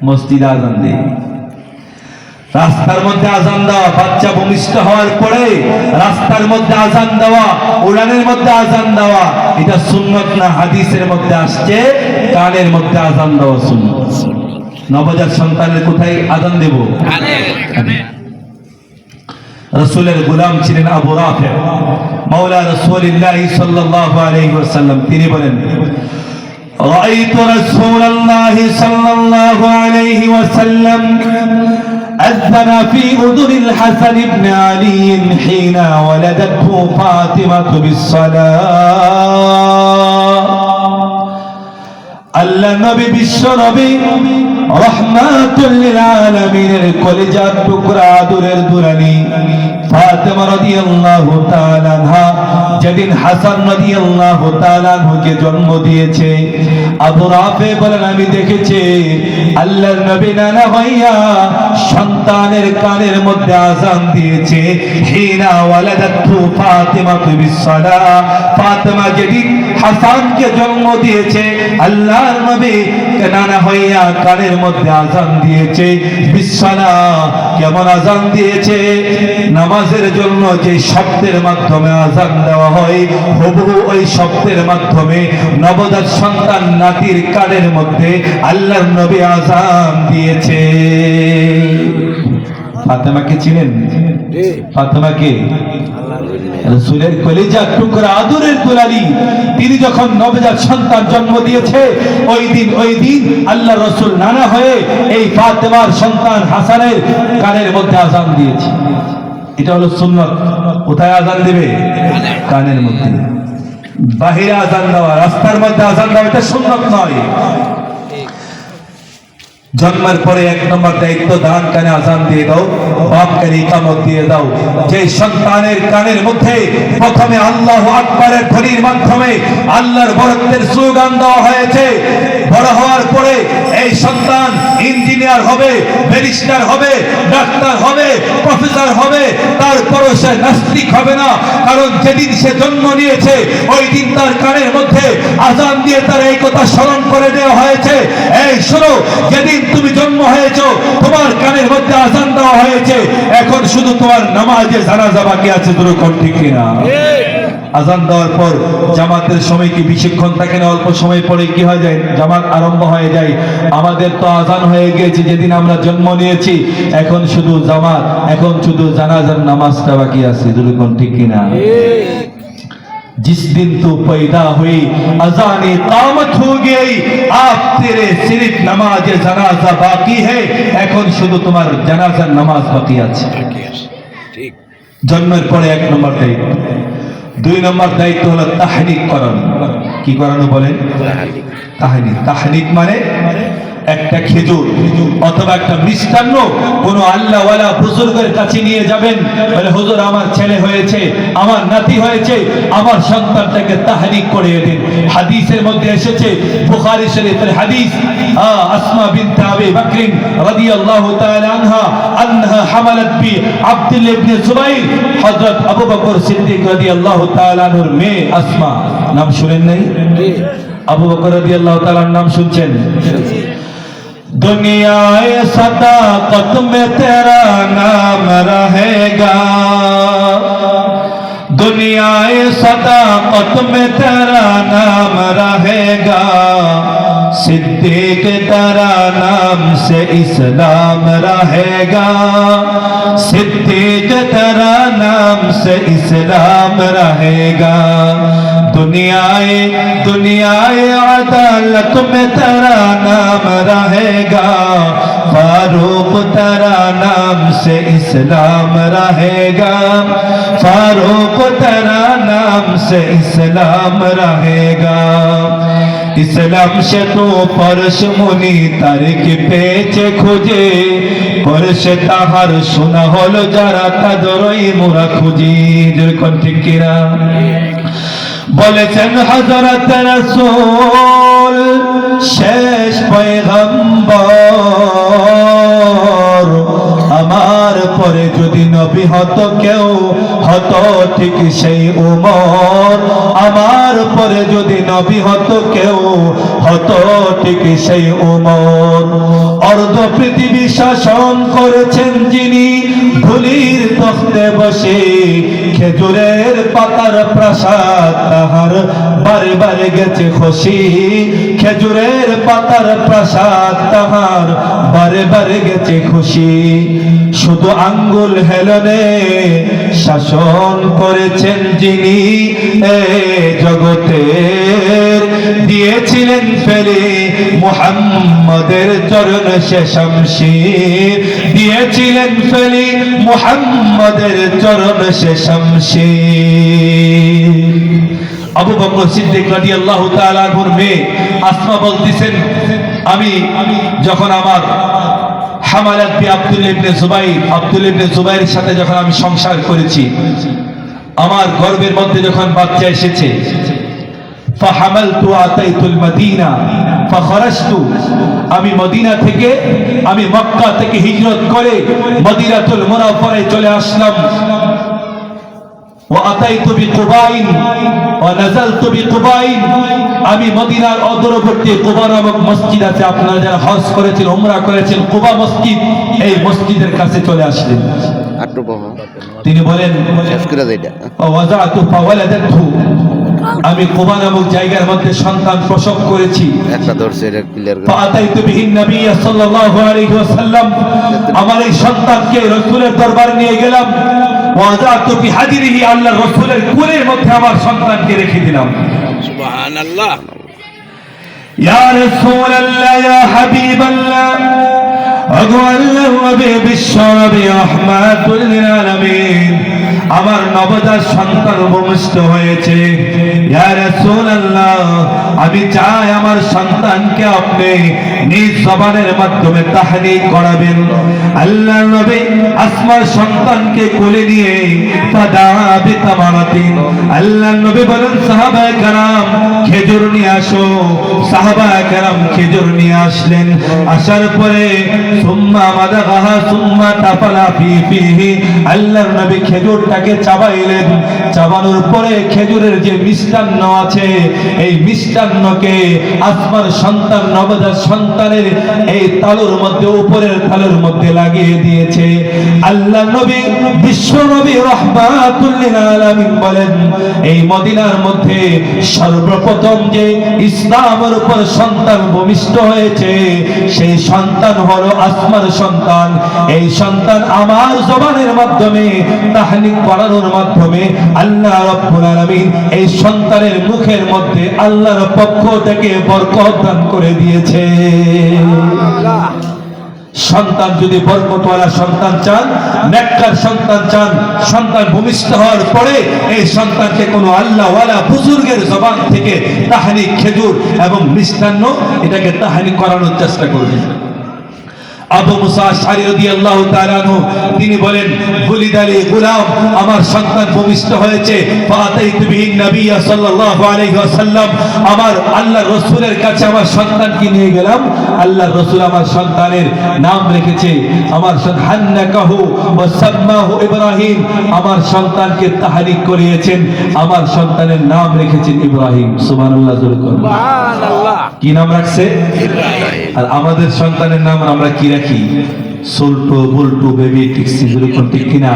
মসজিদে আজান দে। রাস্তার মধ্যে আজান দেওয়া, বাচ্চা ভূমিষ্ঠ হওয়ার পরে রাস্তার মধ্যে আজান দেওয়া, উড়ানের মধ্যে আজান দেওয়া, এটা সুন্নত না, হাদিসের মধ্যে আসছে কানের মধ্যে আজান দেওয়া সুন্নত। নবজাত সন্তানের কোথায় আজান দেব? রাসূলের গোলাম ছিলেন আবু রাফি মাওলা রাসূলুল্লাহ সাল্লাল্লাহু আলাইহি ওয়াসাল্লাম, তিনি বলেন রাআইতু রাসূলুল্লাহ সাল্লাল্লাহু আলাইহি ওয়াসাল্লাম أذن في أذن الحسن بن علي حين ولدته فاطمة بالصلاة। আল্লাহ নবী, বিশ্ব নবী রহমাতুল লিল আলামিনের কলিজার টুকরা, আদরের দুরানি ফাতেমা রাদিয়াল্লাহু তাআলা আনহা যেদিন হাসান রাদিয়াল্লাহু তাআলা আনহুকে জন্ম দিয়েছে, আবু রাফি বলেন আমি দেখেছি আল্লাহর নবী নানা হইয়া সন্তানের কানের মধ্যে আযান দিয়েছে। হিনা ওয়ালাদাতু ফাতিমা বিসসালাহ, ফাতেমা যেদিন হাসানকে জন্ম দিয়েছে আল্লাহর নবী নানা হইয়া কানের মধ্যে আযান দিয়েছে। বিসসালাহ, কেমন আযান দিয়েছে? নামাজের জন্য যে শব্দের মাধ্যমে আযান দেওয়া হয় হুবহু ওই শব্দের মাধ্যমে নবজাত সন্তান নাতির কানের মধ্যে আল্লাহর নবী আযান দিয়েছে। ফাতেমাকে চিনেন? ফাতেমাকে রাসূলের কলিজার টুকরা, আদরের দুলালি, তিনি যখন নবজাত সন্তান জন্ম দিয়েছে ওই দিন আল্লাহ রাসূল নানা হয়ে এই ফাতেমার সন্তান হাসানের কানের মধ্যে আযান দিয়েছে। এটা হলো সুন্নাত। কোথায় আজান দেবে? কানের মধ্যে। বাহিরে আজান দেওয়া, রাস্তার মধ্যে আজান দেওয়া এটা সুন্নাত নয়। জন্মের পরে 1 নম্বর দায়িত্ব, দান কানে আজান দিয়ে দাও, বাপ কানে ইকামত দিয়ে দাও। যে সন্তানের কানের মধ্যে প্রথমে আল্লাহু আকবারের ধ্বনির মাধ্যমে আল্লাহর বরত্বের স্লোগান দেওয়া হয়েছে, বড় হওয়ার পরে এই সন্তান ইঞ্জিনিয়ার হবে, ব্যারিস্টার হবে, ডাক্তার হবে, প্রফেসর হবে, তারপরও সে নাস্তিক হবে না। কারণ যেদিন সে জন্ম নিয়েছে ওই দিন তার কানের মধ্যে আজান দিয়ে তার এই কথা স্মরণ করে দেওয়া হয়েছে, এই শোনো, যেদিন তুমি জন্ম হয়েছো তোমার কানের মধ্যে আজান দেওয়া হয়েছে, এখন শুধু তোমার নামাজে জানাজা বাকি আছে। দুরকম ঠিক কিনা? আজান দেওয়ার পর জামাতের সময় কি বেশিক্ষণ থাকে না, অল্প সময় পরে কি হয়ে যায়, জামাত আরম্ভ হয়ে যায়। আমাদের তো আজান হয়ে গিয়েছে যেদিন আমরা জন্ম নিয়েছি, এখন শুধু জামাত, এখন শুধু জানাজার নামাজটা বাকি আছে। দুরকম ঠিক কিনা? जिस दिन तू पैदा हुई अजान कामत हो गई, आप तेरे सिर्फ नमाज जनाजा बाकी है, এখন শুধু তোমার জানাজার নামাজ বাকি আছে। ঠিক। জন্মের পরে 1 নম্বর দায়িত্ব। 2 নম্বর দায়িত্ব হলো তাহনিক করানো। কি করানো বলেন? তাহনিক। তাহনিক মানে একটা খেজুর অথবা একটা মিষ্টান্ন কোন আল্লাহওয়ালা বুজুর্গের কাছে নিয়ে যাবেন, বলে হুজুর আমার ছেলে হয়েছে, আমার নাতি হয়েছে, আমার সন্তানটাকে তাহনিক করিয়ে দিন। হাদিসের মধ্যে এসেছে, বুখারী শরীফের হাদিস, আসমা বিনতে আবি বকর রাদিয়াল্লাহু তাআলা আনহা হামালাত বি আব্দুল্লাহ ইবনে জুবাইর, হযরত আবু বকর সিদ্দিক রাদিয়াল্লাহু তাআলা আনহুর মেয়ে আসমা। নাম শুনেন নাই? আবু বকর রাদিয়াল্লাহু তাআলার নাম শুনছেন? दुनियाए सदाकत में तेरा नाम रहेगा, दुनियाए सदाकत में तेरा नाम रहेगा, सिद्दीक तेरा नाम से इस्लाम रहेगा, सिद्दीक तेरा नाम से इस्लाम रहेगा, दुनियाए अदालत में तेरा नाम रहेगा, फारूक तेरा नाम से इस्लाम रहेगा, फारूक तेरा नाम से इस्लाम रहेगा, इस्लाम से तो परश मुनि तारिक पेचे खुजे, परश ताहार सुना हलो जारा तादरई मोरा खुजी। যেরকম ঠিক কিনা? বলেছেন হযরত রাসূল শেষ পয়গম্বর, আমার পরে যদি নবী হতো কেউ হতো ঠিক সেই উমর, আমার পরে যদি নবী হতো কেউ হতো ঠিক সেই উমর। অর্ধ পৃথিবী শাসন করেছেন যিনি ধুলির তখতে বসে, খেজুরের পাতার প্রাসাদ তাহার বারে বারে গেছে খুশি, খেজুরের পাতার প্রাসাদ তাহার বারে বারে গেছে খুশি, শুধু আঙ্গুল হেলনে শাসন করেছেন যিনি এ জগতের, দিয়েছিলেন ফেলে মুহাম্মাদের চরণ সে শামশির, দিয়েছিলেন ফেলে মুহাম্মাদের চরণ সে শামশির। আবু বকর সিদ্দিক রাদিয়াল্লাহু তাআলা আনহুর মেয়ে আসমা বলতেছেন, আমি যখন আমার হামালাত বি আব্দুল্লাহ ইবনে জুবাইর, আব্দুল্লাহ ইবনে জুবাইরের সাথে যখন আমি সংসার করেছি, আমার গর্ভের মধ্যে যখন বাচ্চা এসেছে, ফাহামালতু আতাইতুল মদিনা ফাখরাজতু, আমি মদিনা থেকে, আমি মক্কা থেকে হিজরত করে মদিনাতুল মুনাওয়ারায় চলে আসলাম। وأتيت بقباء ونزلت بقباء, আমি মদিনার অদূরবর্তী কুবা নামক মসজিদ আছে, আপনারা যারা হজ করেছেন উমরা করেছেন, কুবা মসজিদ, এই মসজিদের কাছে চলে আসলেন। তিনি বলেন ওয়াজাতু ফাওয়ালাদাতহু, আমি কুবা নামক জায়গার মধ্যে সন্তান প্রসব করেছি। একটা ধরছে এটা ক্লিয়ার করে ফাতাইতু বিহিন নবী সাল্লাল্লাহু আলাইহি ওয়াসাল্লাম, আমার এই সন্তানকে রাসূলের দরবারে নিয়ে গেলাম। ওয়াজাতু বিহাদিরিহি, আল্লাহর রাসূলের কোলের মধ্যে আমার সন্তানকে রেখে দিলাম। সুবহানাল্লাহ। ইয়া রাসূলুল্লাহ, ইয়া হাবিবাল্লাহ, ভগবানের নবী বিশ্ব নবী রাহমাতুল লিল আলামিন আমার নবজাত সন্তান ভূমিষ্ঠ হয়েছে। ইয়া রাসূলুল্লাহ, আমি চাই আমার সন্তানকে আপনি নিজ জবানের মাধ্যমে তাহনীক করাবেন। আল্লাহর নবী আসমার সন্তানকে কোলে নিয়ে ফাদা বিতামারাতিন, আল্লাহর নবী বলেন সাহাবায়ে কেরাম খেজুর নিয়ে আসো। সাহাবায়ে কেরাম খেজুর নিয়ে আসলেন। আসার পরে সুম্মা মাদাগাহা সুম্মা তাফালা ফিহি, আল্লাহর নবী খেজুরটাকে চাবাইলেন। চাবানোর পরে খেজুরের যে মিষ্টান্ন আছে এই মিষ্টান্নকে আসমার সন্তান নবজাত সন্তানের এই তালুর মধ্যে, উপরের তালুর মধ্যে লাগিয়ে দিয়েছে। আল্লাহ নবী বিশ্ব নবী রাহমাতুল লিল আলামিন বলেন এই মদিনার মধ্যে সর্বপ্রথম যে ইসলামের উপর সন্তান ভূমিষ্ঠ হয়েছে সেই সন্তান হলো আসমার সন্তান। এই সন্তান আমার জবানের মাধ্যমে তাহনীক করানোর মাধ্যমে আল্লাহ রাব্বুল আলামিন এই সন্তানের মুখের মধ্যে আল্লাহর পক্ষ থেকে বরকত দান করে দিয়েছে। সন্তান যদি বরকতওয়ালা সন্তান চান, নেককার সন্তান চান, সন্তান ভূমিষ্ঠ হওয়ার পরে এই সন্তানকে কোনো আল্লাহওয়ালা বুজুর্গের জবান থেকে তাহনীক খেজুর এবং মিষ্টান্ন এটাকে তাহনীক করানোর চেষ্টা করবেন। আবু মুসা আশআরী রাদিয়াল্লাহু তাআলা আনহু তিনি বলেন গুলিদালি গোলাম, আমার সন্তান ভূমিষ্ঠ হয়েছে। ফাতাইতু বিহিন নবী সাল্লাল্লাহু আলাইহি ওয়াসাল্লাম, আমার আল্লাহর রাসূলের কাছে আমার সন্তানকে নিয়ে গেলাম। আল্লাহর রাসূল আমার সন্তানের নাম রেখেছে, আমার হান্নাকাহু ওয়া সাম্মাহু ইব্রাহিম, আমার সন্তানকে তাহনীক করিয়েছেন, আমার সন্তানের নাম রেখেছেন ইব্রাহিম। সুবহানাল্লাহ, সুবহানাল্লাহ। কি নাম রাখছে? ইব্রাহিম। আর আমাদের সন্তানের নাম আমরা কি রাখি? সোল্টো বল্টু বেবি, ঠিক কিনা?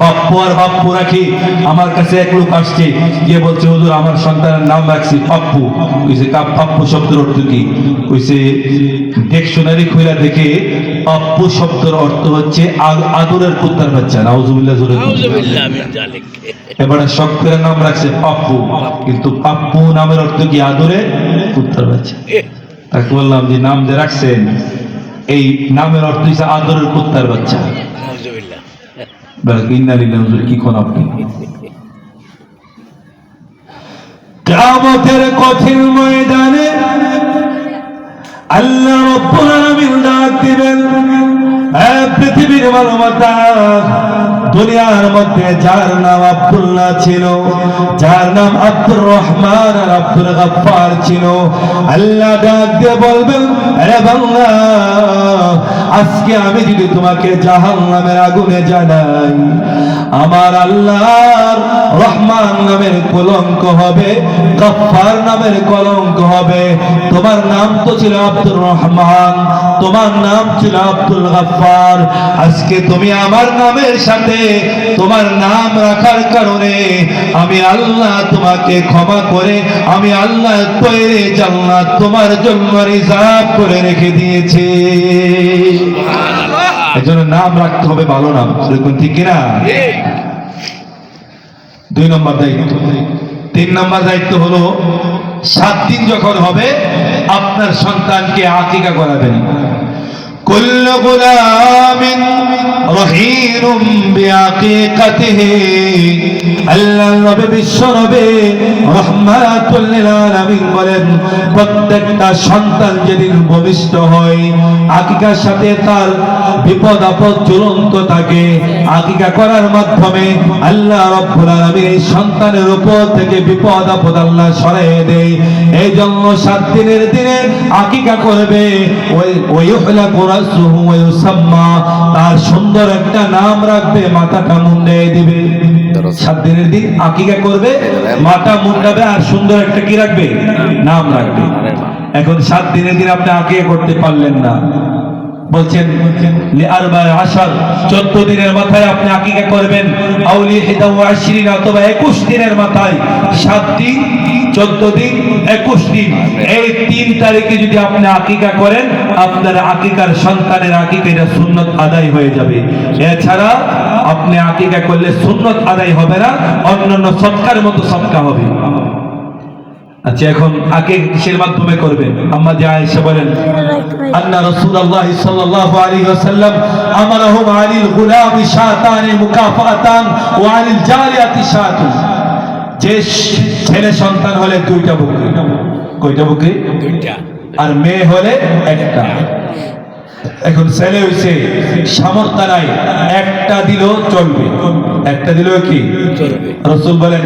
পাপ্পু আর বাপ্পু রাখি। আমার কাছে এক লোক আসছে, গিয়ে বলছে হুজুর আমার সন্তানের নাম রাখছি পাপ্পু। কইছে পাপ্পু শব্দের অর্থ কি? কইছে ডিকশনারি খুলে দেখে পাপ্পু শব্দের অর্থ হচ্ছে আদরের কুত্তার বাচ্চা। নাউজুবিল্লাহ, নাউজুবিল্লাহ মিন যালিক। এবারে শখের নাম রাখছে পাপ্পু, কিন্তু পাপ্পু নামের অর্থ কি? আদরের কুত্তার বাচ্চা। তাকে বললাম যে নাম যে রাখছেন এই নামের অর্থ হচ্ছে আদরের কুত্তার বাচ্চা। কি কোন আপনি কিয়ামতের কঠিন ময়দানে আল্লাহ রাব্বুল আলামিন ডাক দিবেন, পৃথিবীর মানবতা, দুনিয়ার মধ্যে যার নাম আব্দুল্লাহ ছিল, যার নাম আব্দুর রহমান আর আব্দুল গফফার ছিল, আল্লাহ ডাক দিয়ে বলবেন আরে বান্দা, আজকে আমি যদি তোমাকে জাহান্নামের আগুনে জানাই, আমার আল্লাহর রহমান নামের কলঙ্ক হবে, গফফার নামের কলঙ্ক হবে। তোমার নাম তো ছিল আব্দুর রহমান, তোমার নাম ছিল আব্দুল গফফার, আজকে তুমি আমার নামের সাথে তোমার নাম রাখার কারণে আমি আল্লাহ তোমাকে ক্ষমা করে আমি আল্লাহ তৈরি জান্নাত তোমার জন্য রিজার্ভ করে রেখে দিয়েছি। এজন্য নাম রাখতে হবে ভালো নাম, ঠিক কিনা? 2 নম্বর দায়িত্ব। 3 নম্বর দায়িত্ব হলো 7 দিন যখন হবে আপনার সন্তানকে আকিকা করাবেন। কুল্লু গুলামিন রহিনুম বিআকিকাতিহি, আল্লাহ নবী বিশ্ব নবী রাহমাতুল লিল আলামিন বলেন প্রত্যেকটা সন্তান যেদিন ভূমিষ্ঠ হয় আকিকার সাথে তার বিপদ আপদ ঝুলন্ত থাকে। আকিকা করার মাধ্যমে আল্লাহ রাব্বুল আলামিন এই সন্তানের উপর থেকে বিপদ আপদ আল্লাহ সরিয়ে দেয়। এই জন্য 7 দিনের দিনে আকিকা করবে। ওই ইহলাকু রাসুহু ওয়া ইউসাম্মা, তার সুন্দর একটা নাম রাখবে, মাথাটা মুন্ডায় দিবে। 7 দিনের দিন আকিকা করবে, মাথা মুন্ডাবে আর সুন্দর একটা কি রাখবে? নাম রাখবে। এখন 7 দিনের দিন আপনি আকিকা করতে পারলেন না, বলছেন লিআরবায়ে আশার, 14 দিনের মাথায় আপনি আকিকা করবেন, আউলি 21 অথবা 21 দিনের মাথায়। 7 দিন, 14 দিন, 21 দিন, এই 3 তারিখে যদি আপনি আকিকা করেন আপনার আকিকার সন্তানের আকিকা এটা সুন্নত আদায় হয়ে যাবে। এছাড়া আপনি আকিকা করলে সুন্নত আদায় হবে না, অন্যান্য সদকার মতো সদকা হবে। আচ্ছা, এখন আগে কিসের মাধ্যমে করবেন? আম্মা যে আয়েশা বলেন, আন্না রাসূলুল্লাহ সাল্লাল্লাহু আলাইহি ওয়াসাল্লাম আমারাহুম আলিল গুলামি শাতান মুকাফাতান ওয়া আলিল জারিয়াতি শাতুন। যে ছেলে সন্তান হলে দুইটা বকরি, কয়টা বকরি? দুইটা। আর মেয়ে হলে একটা। এখন ছেলে হইছে, সামর্থ্য নাই, একটা দিলেও চলবে, একটা দিলেও কি চলবে। রাসূল বলেন,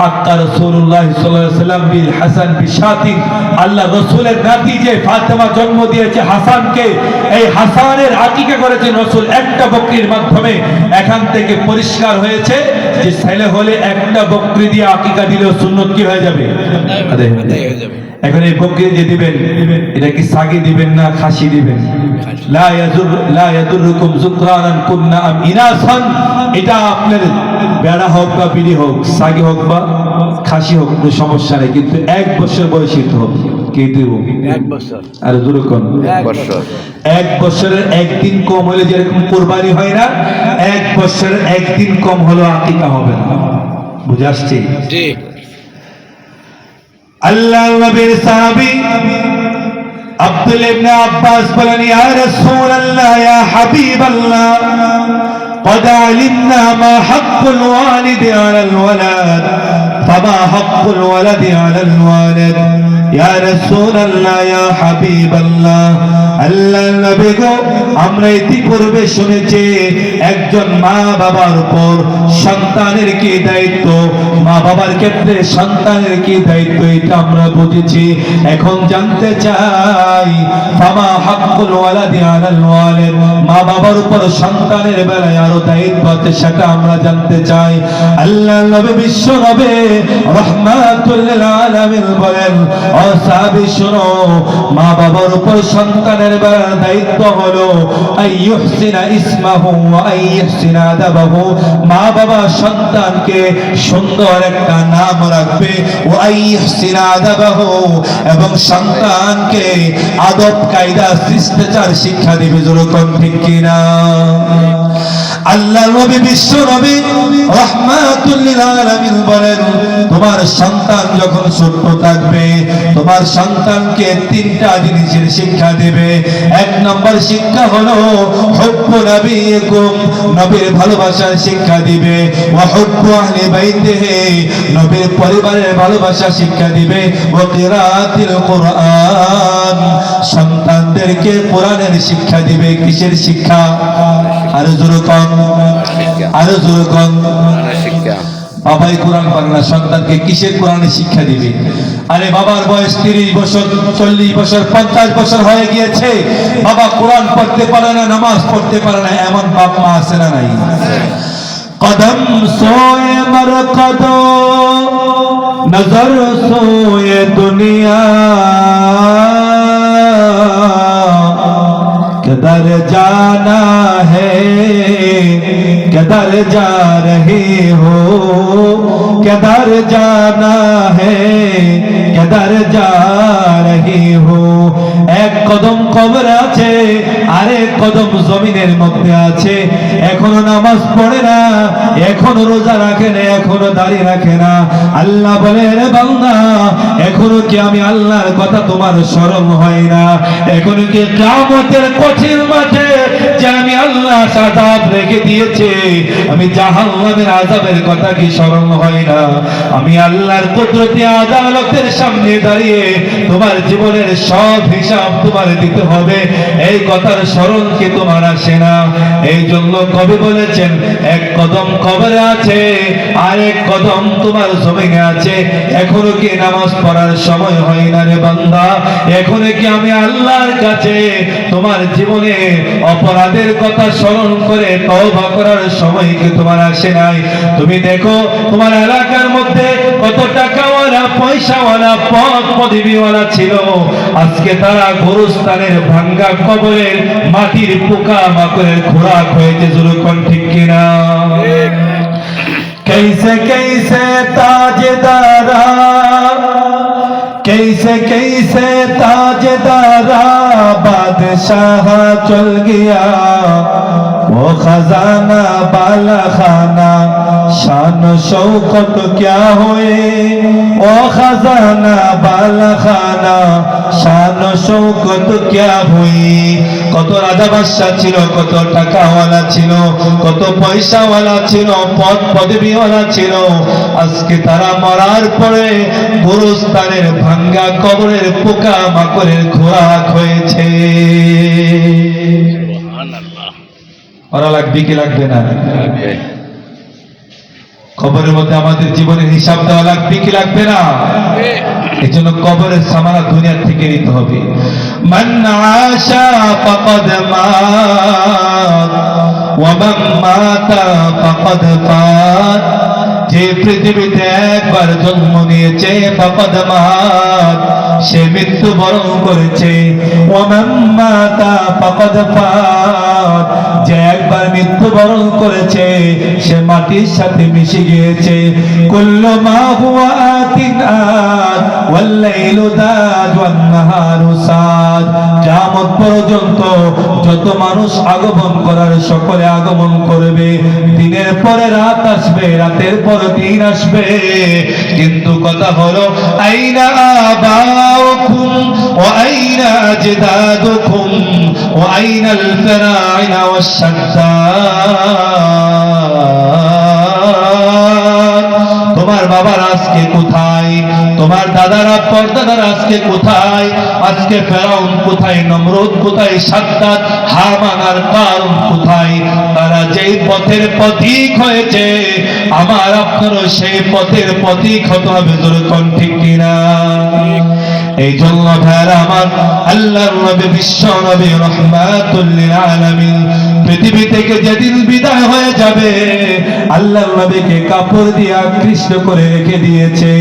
আক্কা রাসূলুল্লাহ সাল্লাল্লাহু আলাইহি ওয়াসাল্লাম বিল হাসান বিশাতিন। আল্লাহ রাসূলের নাতি যে ফাতেমা জন্ম দিয়েছে হাসানকে, এই হাসানের আকিকা করেছেন রাসূল একটা বকরির মাধ্যমে। এখান থেকে পরিষ্কার হয়েছে যে ছেলে হলে একটা বকরি দিয়ে আকিকা দিলেও সুন্নত কি হয়ে যাবে? আদায় হয়ে যাবে। এখন এই বকরি যে দিবেন, এটা কি সাগি দিবেন না খাসি দিবেন? লা ইয়াদুরুকুম যুকরানান কুননা আম ইনাসান। এটা আপনার বেড়া হোক বা বিড়ি হোক, সাগি হোক বা খাসি হোক, কোনো সমস্যা নেই, কিন্তু 1 বছর বয়সী তো হবে। কে দিব? 1 বছর। আর যুরুকুন 1 বছর। 1 বছরের 1 দিন কম হলে যেরকম কুরবানি হয় না, 1 বছরের 1 দিন কম হলো আকিকা হবে না। বুঝে আসছে? জি। আল্লাহ নবীর সাহাবী আব্দুল্লাহ ইবনে আব্বাস বলেন, ইয়া রাসূলুল্লাহ ইয়া হাবিবাল্লাহ قد علمنا ما حق الوالد على الولد فما حق الولد على الوالد يا رسول الله يا حبيب الله। আল্লাহ নবী গো, আমরা ইতিপূর্বে শুনেছি একজন মা বাবার উপর সন্তানের কি দায়িত্ব, মা বাবার ক্ষেত্রে সন্তানের কি দায়িত্ব, এটা আমরা বুঝেছি। এখন জানতে চাই, ফামা হাক্কুল ওয়ালাদি আলাল ওয়ালিদ, মা বাবার উপর সন্তানের বেলায় আরো দায়িত্ব আছে, সেটা আমরা জানতে চাই। আল্লাহ নবী বিশ্ব নবী রাহমাতুল লিল আলামিন বলেন, ও সাহাবী শুনো, মা বাবার উপর সন্তানের বেলায় দায়িত্ব হলো আইয়ুহসিনা ইসমাহু ওয়া আইয়ুহসিনা আদাবাহু। মা বাবা সন্তানকে সুন্দর একটা নাম রাখবে, ওয়া আইয়ুহসিনা আদাবাহু, এবং সন্তানকে আদব কায়দা শিষ্টাচার শিক্ষা দিবে। যেরকম ঠিক কিনা? আল্লাহ নবী বিশ্ব নবী রাহমাতুল লিল আলামিন বলেন, তোমার সন্তান যখন ছোট থাকবে, তোমার সন্তানকে 3টা জিনিসের শিক্ষা দেবে। 1 নম্বর শিক্ষা হলো হুব্বু নবিয়িকুম, নবীর ভালোবাসার শিক্ষা দিবে, ওয়া হুব্বু আহলি বাইতিহি, নবীর পরিবারের ভালোবাসা শিক্ষা দিবে, ওয়া কিরাআতিল কুরআন, সন্তানদেরকে কোরআনের শিক্ষা দিবে। কিসের শিক্ষা? আর জোরকম, আর জোরকম শিক্ষা। বাবাই কোরআন পারে না, সন্তানকে কিসের কোরআনের শিক্ষা দিবে? আরে বাবার বয়স 30 বছর, 40 বছর, 50 বছর হয়ে গিয়েছে, বাবা কোরআন পড়তে পারে না, নামাজ পড়তে পারে না, এমন বাপ মা আছে না নাই? কদম সোয়ে মরকদ নজর সোয়ে দুনিয়া किधर जाना है किधर जा रही हो किधर जाना है किधर जा रही हो। 1 কদম কবরে আছে, আরেক কদম জমিনের মধ্যে আছে। এখনো নামাজ পড়ে না, এখনো রোজা রাখে না, এখনো দাড়ি রাখে না। আল্লাহ বলে, রে বান্দা, এখনো কি আমি আল্লাহর কথা তোমার স্মরণ হয় না? এখনো কি কিয়ামতের কঠিন মাঠে যে আমি আল্লাহ আযাব রেখে দিয়েছে, আমি জাহান্নামের আযাবের কথা কি স্মরণ হয় না? আমি আল্লাহর কুদরতি আদালতের সামনে দাঁড়িয়ে তোমার জীবনের সব হিসাব তোমার দিতে হবে, এই কথার স্মরণ কি তোমার আসে না? এই জন্য কবি বলেছেন, 1 কদম কবরে আছে, আরেক কদম তোমার জমিনে আছে। এখনো কি নামাজ পড়ার সময় হয় না রে বান্দা? এখনো কি আমি আল্লাহর কাছে তোমার জীবনে অপরাধের কথা স্মরণ করে তওবা করার সময় কি তোমার আসে নাই? তুমি দেখো তোমার এলাকার মধ্যে কত টাকাওয়ালা, পয়সাওয়ালা, পদ পদবিওয়ালা ছিল, আজকে তারা গোরস্থানের ভাঙ্গা কবরের মাটির পোকা মাকড়ের খোরাক হয়েছে। যেরকম ঠিক কিনা? कैसे कैसे ताजदारा कैसे कैसे ताजदारा बादशाह चल गया वो खजाना बाला खाना शान शौकत क्या हुए ओ खजाना बालखाना शान शौकत क्या हुई কত রাজা বাদশা ছিল কত টাকাওয়ালা ছিল কত পয়সাওয়ালা ছিল পদ পদবীওয়ালা ছিল আজকে তারা মরার পরে গোরস্থানের ভাঙ্গা কবরের পোকা মাকড়ের খোরাক হয়েছে ওরা লাগবে কি লাগবে না কবরের মধ্যে আমাদের জীবনের হিসাব দেওয়া লাগবে কি লাগবে না এই জন্য কবরের সামানা দুনিয়া থেকে নিতে হবে মান আশা ফাকাদ মাত ওয়া মান মাতা ফাকাদ ফাত যে পৃথিবীতে একবার জন্ম নিয়েছে ফাকাদ মাত সে মৃত্যুবরণ করেছে ওয়া মান মাতা ফাকাদ ফাত যে একবার মৃত্যুবরণ করেছে সে মাটির সাথে মিশে গিয়েছে কুল্লু মা হুয়া আতিন আত ওয়াল লাইলু দাদ ওয়ান নাহারু সাদ কিয়ামত পর্যন্ত যত মানুষ আগমন করার সকলে আগমন করবে দিনের পরে রাত আসবে রাতের পরে দিন আসবে কিন্তু কথা হলো আইনা আবাউকুম ওয়া আইনা আজদাদুকুম ওয়া আইনাল ফিরাইনা তোমার বাবার আজকে কোথায় তোমার দাদারা পরদাদারা আজকে কোথায় আজকে ফেরাউন কোথায় নমরুদ কোথায় সাদ্দাত হামান আর কারুন কোথায় তারা যেই পথের পথিক হয়েছে আমার আপনারও সেই পথের পথিক হতে হবে জোরে কোন ঠিক কিনা এই জন্য ভাইরা আমার আল্লাহর নবী বিশ্ব নবী রাহমাতুল লিল আলামিন পৃথিবী থেকে যেদিন বিদায় হয়ে যাবে আল্লাহর নবীকে কাপড় দিয়ে আকৃষ্ট করে রেখে দিয়েছে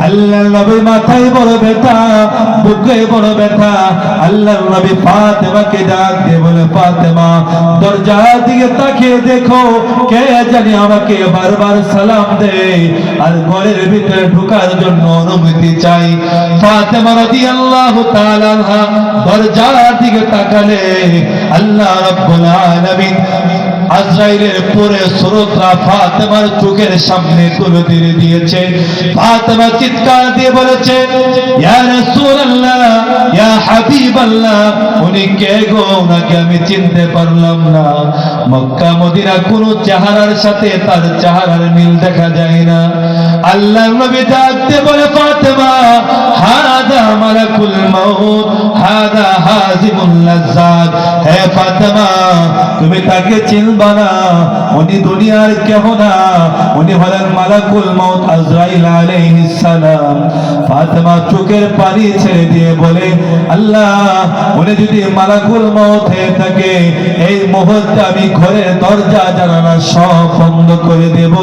আল্লাহর নবীর মাথায় বড় ব্যথা বুকে বড় ব্যথা আল্লাহর নবী ফাতেমাকে ডাক দিয়ে বলে ফাতেমা দরজার দিকে তাকিয়ে দেখো কে জানি আমাকে বারবার সালাম দেয় আর ঘরের ভিতরে ঢোকার জন্য অনুমতি চাই ফাতেমা রাদিয়াল্লাহু তাআলা আনহা দরজার দিকে তাকালে আল্লাহ রাব্বুল আলামিন আজরাইলের পরে সুরতরা ফাতেমার চোখের সামনে তুলে দিয়েছে ফাতেমা চিৎকার দিয়ে বলেছে ইয়া রাসূলুল্লাহ ইয়া হাবিবাল্লাহ উনি কে গো নাকি আমি চিনতে পারলাম না মক্কা মদিনা কোন চেহারার সাথে তার চেহারার মিল দেখা যায় না আল্লাহর নবী ডাকতে বলে ফাতেমা হাদা মালাকুল মাউত হাদা হাজিমুল লাজ্জাত হে ফাতেমা তুমি তাকে চিনবা না উনি দুনিয়ার কেহ না উনি হলেন মালাকুল মাউত আজরাইল আলাইহিস সালাম ফাতেমা চোখের পানি ছেড়ে দিয়ে বলে আল্লাহ উনি যদি মালাকুল মাউত হয়ে থাকে এই মুহূর্তে আমি ঘরের দরজা জানালা সব বন্ধ করে দেব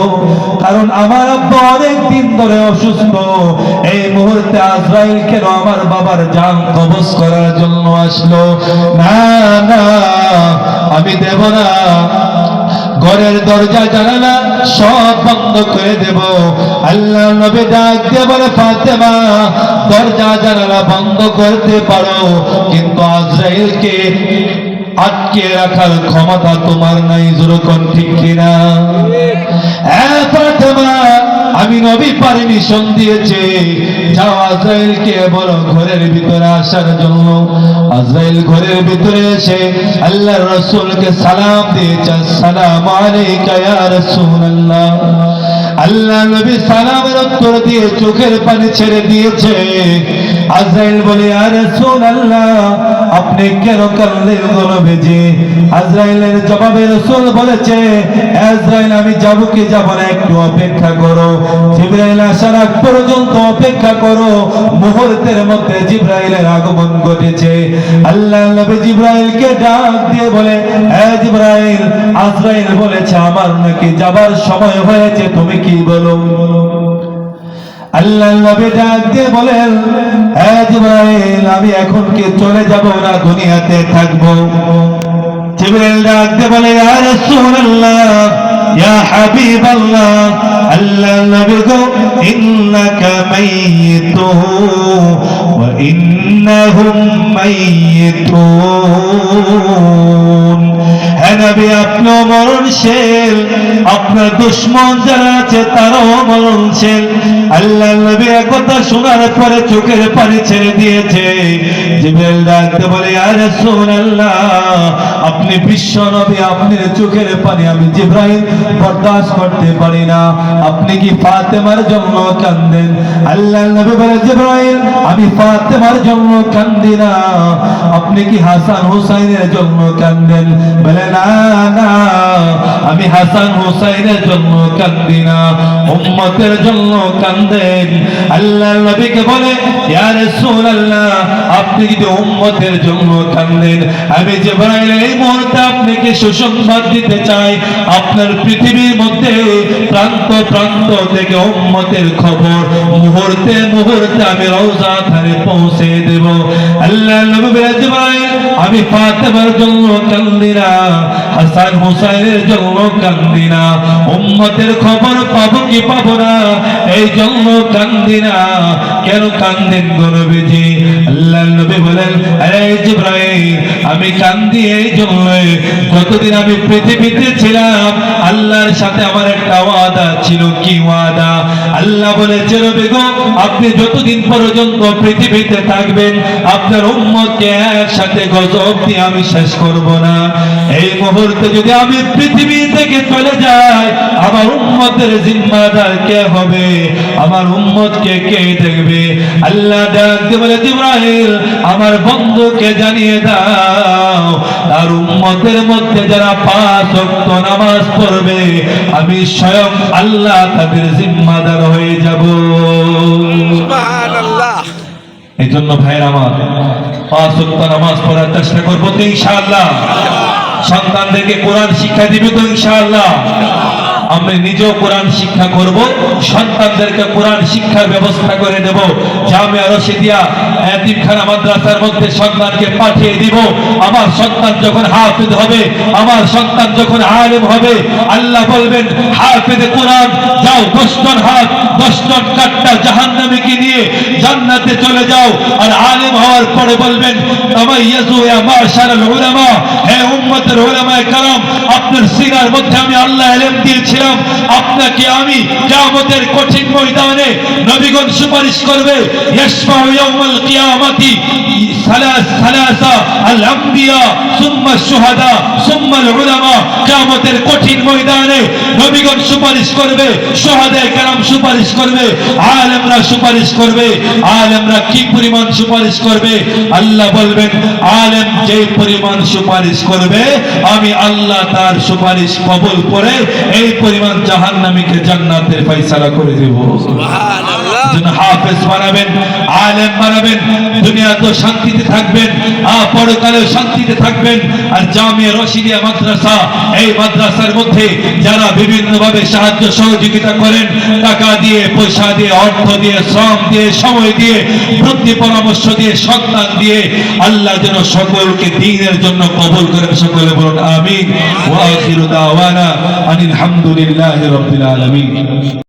কারণ আমার আব্বা অনেক দিন ধরে অসুস্থ এই মুহূর্তে আজরাইল কেন আমার বাবার জান কবজ করার জন্য আসলো না না আমি দেব না ঘরের দরজা জানালা সব বন্ধ করে দেব আল্লাহ নবী ডাক দিয়ে বলে ফাতেমা দরজা জানালা বন্ধ করতে পারো কিন্তু আজরাইলকে আটকে রাখার ক্ষমতা তোমার নাই জোরকন ঠিক কিনা ফাতেমা আমি নবী পারমিশন দিয়েছে যাও আজরাইলকে বলো ঘরের ভিতরে আসার জন্য আজরাইল ঘরের ভিতরে এসে আল্লাহর রাসূলকে সালাম দিয়েছে আসসালামু আলাইকা ইয়া রাসূলুল্লাহ আল্লাহ নবী সালামের উত্তর দিয়ে চোখের পানি ছেড়ে দিয়েছে আজরাইল বলে ইয়া রাসূলুল্লাহ আপনি কেন কাঁদলেন গো নবীজি আজরাইলের জবাবে রাসূল বলেছে আজরাইল আমি যাব কি যাব না একটু অপেক্ষা করো জিবরাইল আসার আগ পর্যন্ত অপেক্ষা করো মুহূর্তের মধ্যে জিবরাইলের আগমন ঘটেছে আল্লাহ নবী জিবরাইলকে ডাক দিয়ে বলে হে জিবরাইল আজরাইল বলেছে আমার নাকি যাবার সময় হয়েছে তুমি কি বলো আল্লাহ নবী ডাক দিয়ে বলেন হে জিবরাইল আমি এখন কি চলে যাব না দুনিয়াতে থাকব জিবরাইল ডাক দিয়ে বলে ইয়া রাসূলুল্লাহ ইয়া হাবিবাল্লাহ আল্লাহ নবী গো ইন্নাকা মাইয়িতুন ওয়া ইন্নাহুম মাইয়িতুন হে নবী আপনিও মরণশীল, আপনার দুশ্মন যারা আছে তারাও মরণশীল। আল্লাহ নবী একথা শোনার পরে চোখের পানি ছেড়ে দিয়েছে। জিবরাইল ডাকতে বলে, ইয়া রাসূলুল্লাহ, আপনি বিশ্ব নবী, আপনার চোখের পানি আমি জিবরাইল বরদাস্ত করতে পারি না, আপনি কি ফাতেমার জন্য কাঁদেন? আল্লাহ নবী বলে, জিবরাইল আমি ফাতেমার জন্য কাঁদি না, আপনি কি হাসান হুসাইনের জন্য কাঁদেন? বলে, না না, আমি হাসান হুসাইনের জন্য কাঁদি না, উম্মতের জন্য কাঁদেন। আল্লাহ নবীকে বলে, ইয়া রাসূলুল্লাহ, আপনি যদি উম্মতের জন্য কাঁদেন, আমি জিবরাইল এই মুহূর্তে আপনাকে সুসংবাদ দিতে চাই, আপনার পৃথিবীর মধ্যে প্রান্ত প্রান্ত থেকে উম্মতের খবর মুহূর্তে মুহূর্তে আমি রওজা ধারে পৌঁছে দেব। আল্লাহ নবী বলে, জিবরাইল আমি ফাতেমার জন্য কাঁদি না, হাসান হুসাইনের জন্য কাঁদি না, উম্মতের খবর পাবো কি পাবো না এই জন্য কাঁদি না। কেন কাঁদেন গো নবীজি? আল্লাহ নবী বলেন, আরে জিবরাইল আমি কাঁদি এই জন্য, কতদিন আমি পৃথিবীতে ছিলাম আল্লাহর সাথে আমার একটা ওয়াদা ছিল। কি ওয়াদা? আল্লাহ বলেছে, নবী গো আপনি যতদিন পর্যন্ত পৃথিবীতে থাকবেন আপনার উম্মতকে একসাথে গজব দিয়ে আমি শেষ করব না। এই মুহূর্তে যদি আমি পৃথিবী থেকে চলে যাই, আমার উম্মতের জিম্মাদার কে হবে? আমার উম্মতকে কে দেখবে? আল্লাহ ডাক দিয়ে বলে, জিবরাইল আমার বন্ধুকে জানিয়ে দাও তার উম্মতের মধ্যে যারা 5 ওয়াক্ত নামাজ পড়বে আমি স্বয়ং আল্লাহ তাদের জিম্মাদার হয়ে যাব। সুবহানাল্লাহ। এই জন্য ভাইরা আমার 5 ওয়াক্ত নামাজ পড়ার চেষ্টা করবো তো ইনশাআল্লাহ। সন্তানদেরকে কোরআন শিক্ষা দিবে তো ইনশাআল্লাহ। আমরা নিজেও কোরআন শিক্ষা করব, সন্তানদেরকে কোরআন শিক্ষার ব্যবস্থা করে দেব। জামিয়া রশিদিয়া এতিমখানা মাদ্রাসার মধ্যে সন্তানকে পাঠিয়ে দিব। আমার সন্তান যখন হাফেজ হবে, আমার সন্তান যখন আলেম হবে, আল্লাহ বলবেন হাফেজে কোরআন যাও 10 জন হাত 10 জন কাট্টা জাহান্নামীকে নিয়ে জান্নাতে চলে যাও। আর আলেম হওয়ার পরে বলবেন, তামাইয়াজু ইয়া মাশারাল উলামা, হে উম্মতের উলামায়ে কেরাম, আপনার সিনার মধ্যে আমি আল্লাহ ইলম দিয়েছি, আপনাকে আমি কিয়ামতের কঠিন ময়দানে নবীগণ সুপারিশ করবে। ইয়াশফাউ ইয়াউমাল কিয়ামাতি সালাসা আল আমবিয়া সুম্মা শুহাদা সুম্মা আল উলামা। কিয়ামতের কঠিন ময়দানে নবীগণ সুপারিশ করবে, শুহাদায়ে কেরাম সুপারিশ করবে, আলেমরা সুপারিশ করবে। আলেমরা কি পরিমাণ সুপারিশ করবে? আল্লাহ বলবেন, আলেম যে পরিমাণ সুপারিশ করবে আমি আল্লাহ তার সুপারিশ কবুল করে এই পরিমাণ জাহান্নামীকে জান্নাতের ফয়সালা করে দেব। সুবহানাল্লাহ। যেন হাফেজ বানাবেন, আলেম বানাবেন, দুনিয়াতেও শান্তিতে থাকবেন, পরকালেও শান্তিতে থাকবেন। আর জামিয়া রশিদিয়া মাদ্রাসা, এই মাদ্রাসার মধ্যে যারা বিভিন্ন ভাবে সাহায্য সহযোগিতা করেন, টাকা দিয়ে, পয়সা দিয়ে, অর্থ দিয়ে, শ্রম দিয়ে, সময় দিয়ে, বুদ্ধি পরামর্শ দিয়ে, সন্তান দিয়ে, আল্লাহ যেন সকলকে দ্বীনের জন্য কবুল করেন। সকলে বলুন আমিন। ওয়া আখিরু দাওয়ানা আনিল হামদুলিল্লাহি রাব্বিল আলামিন।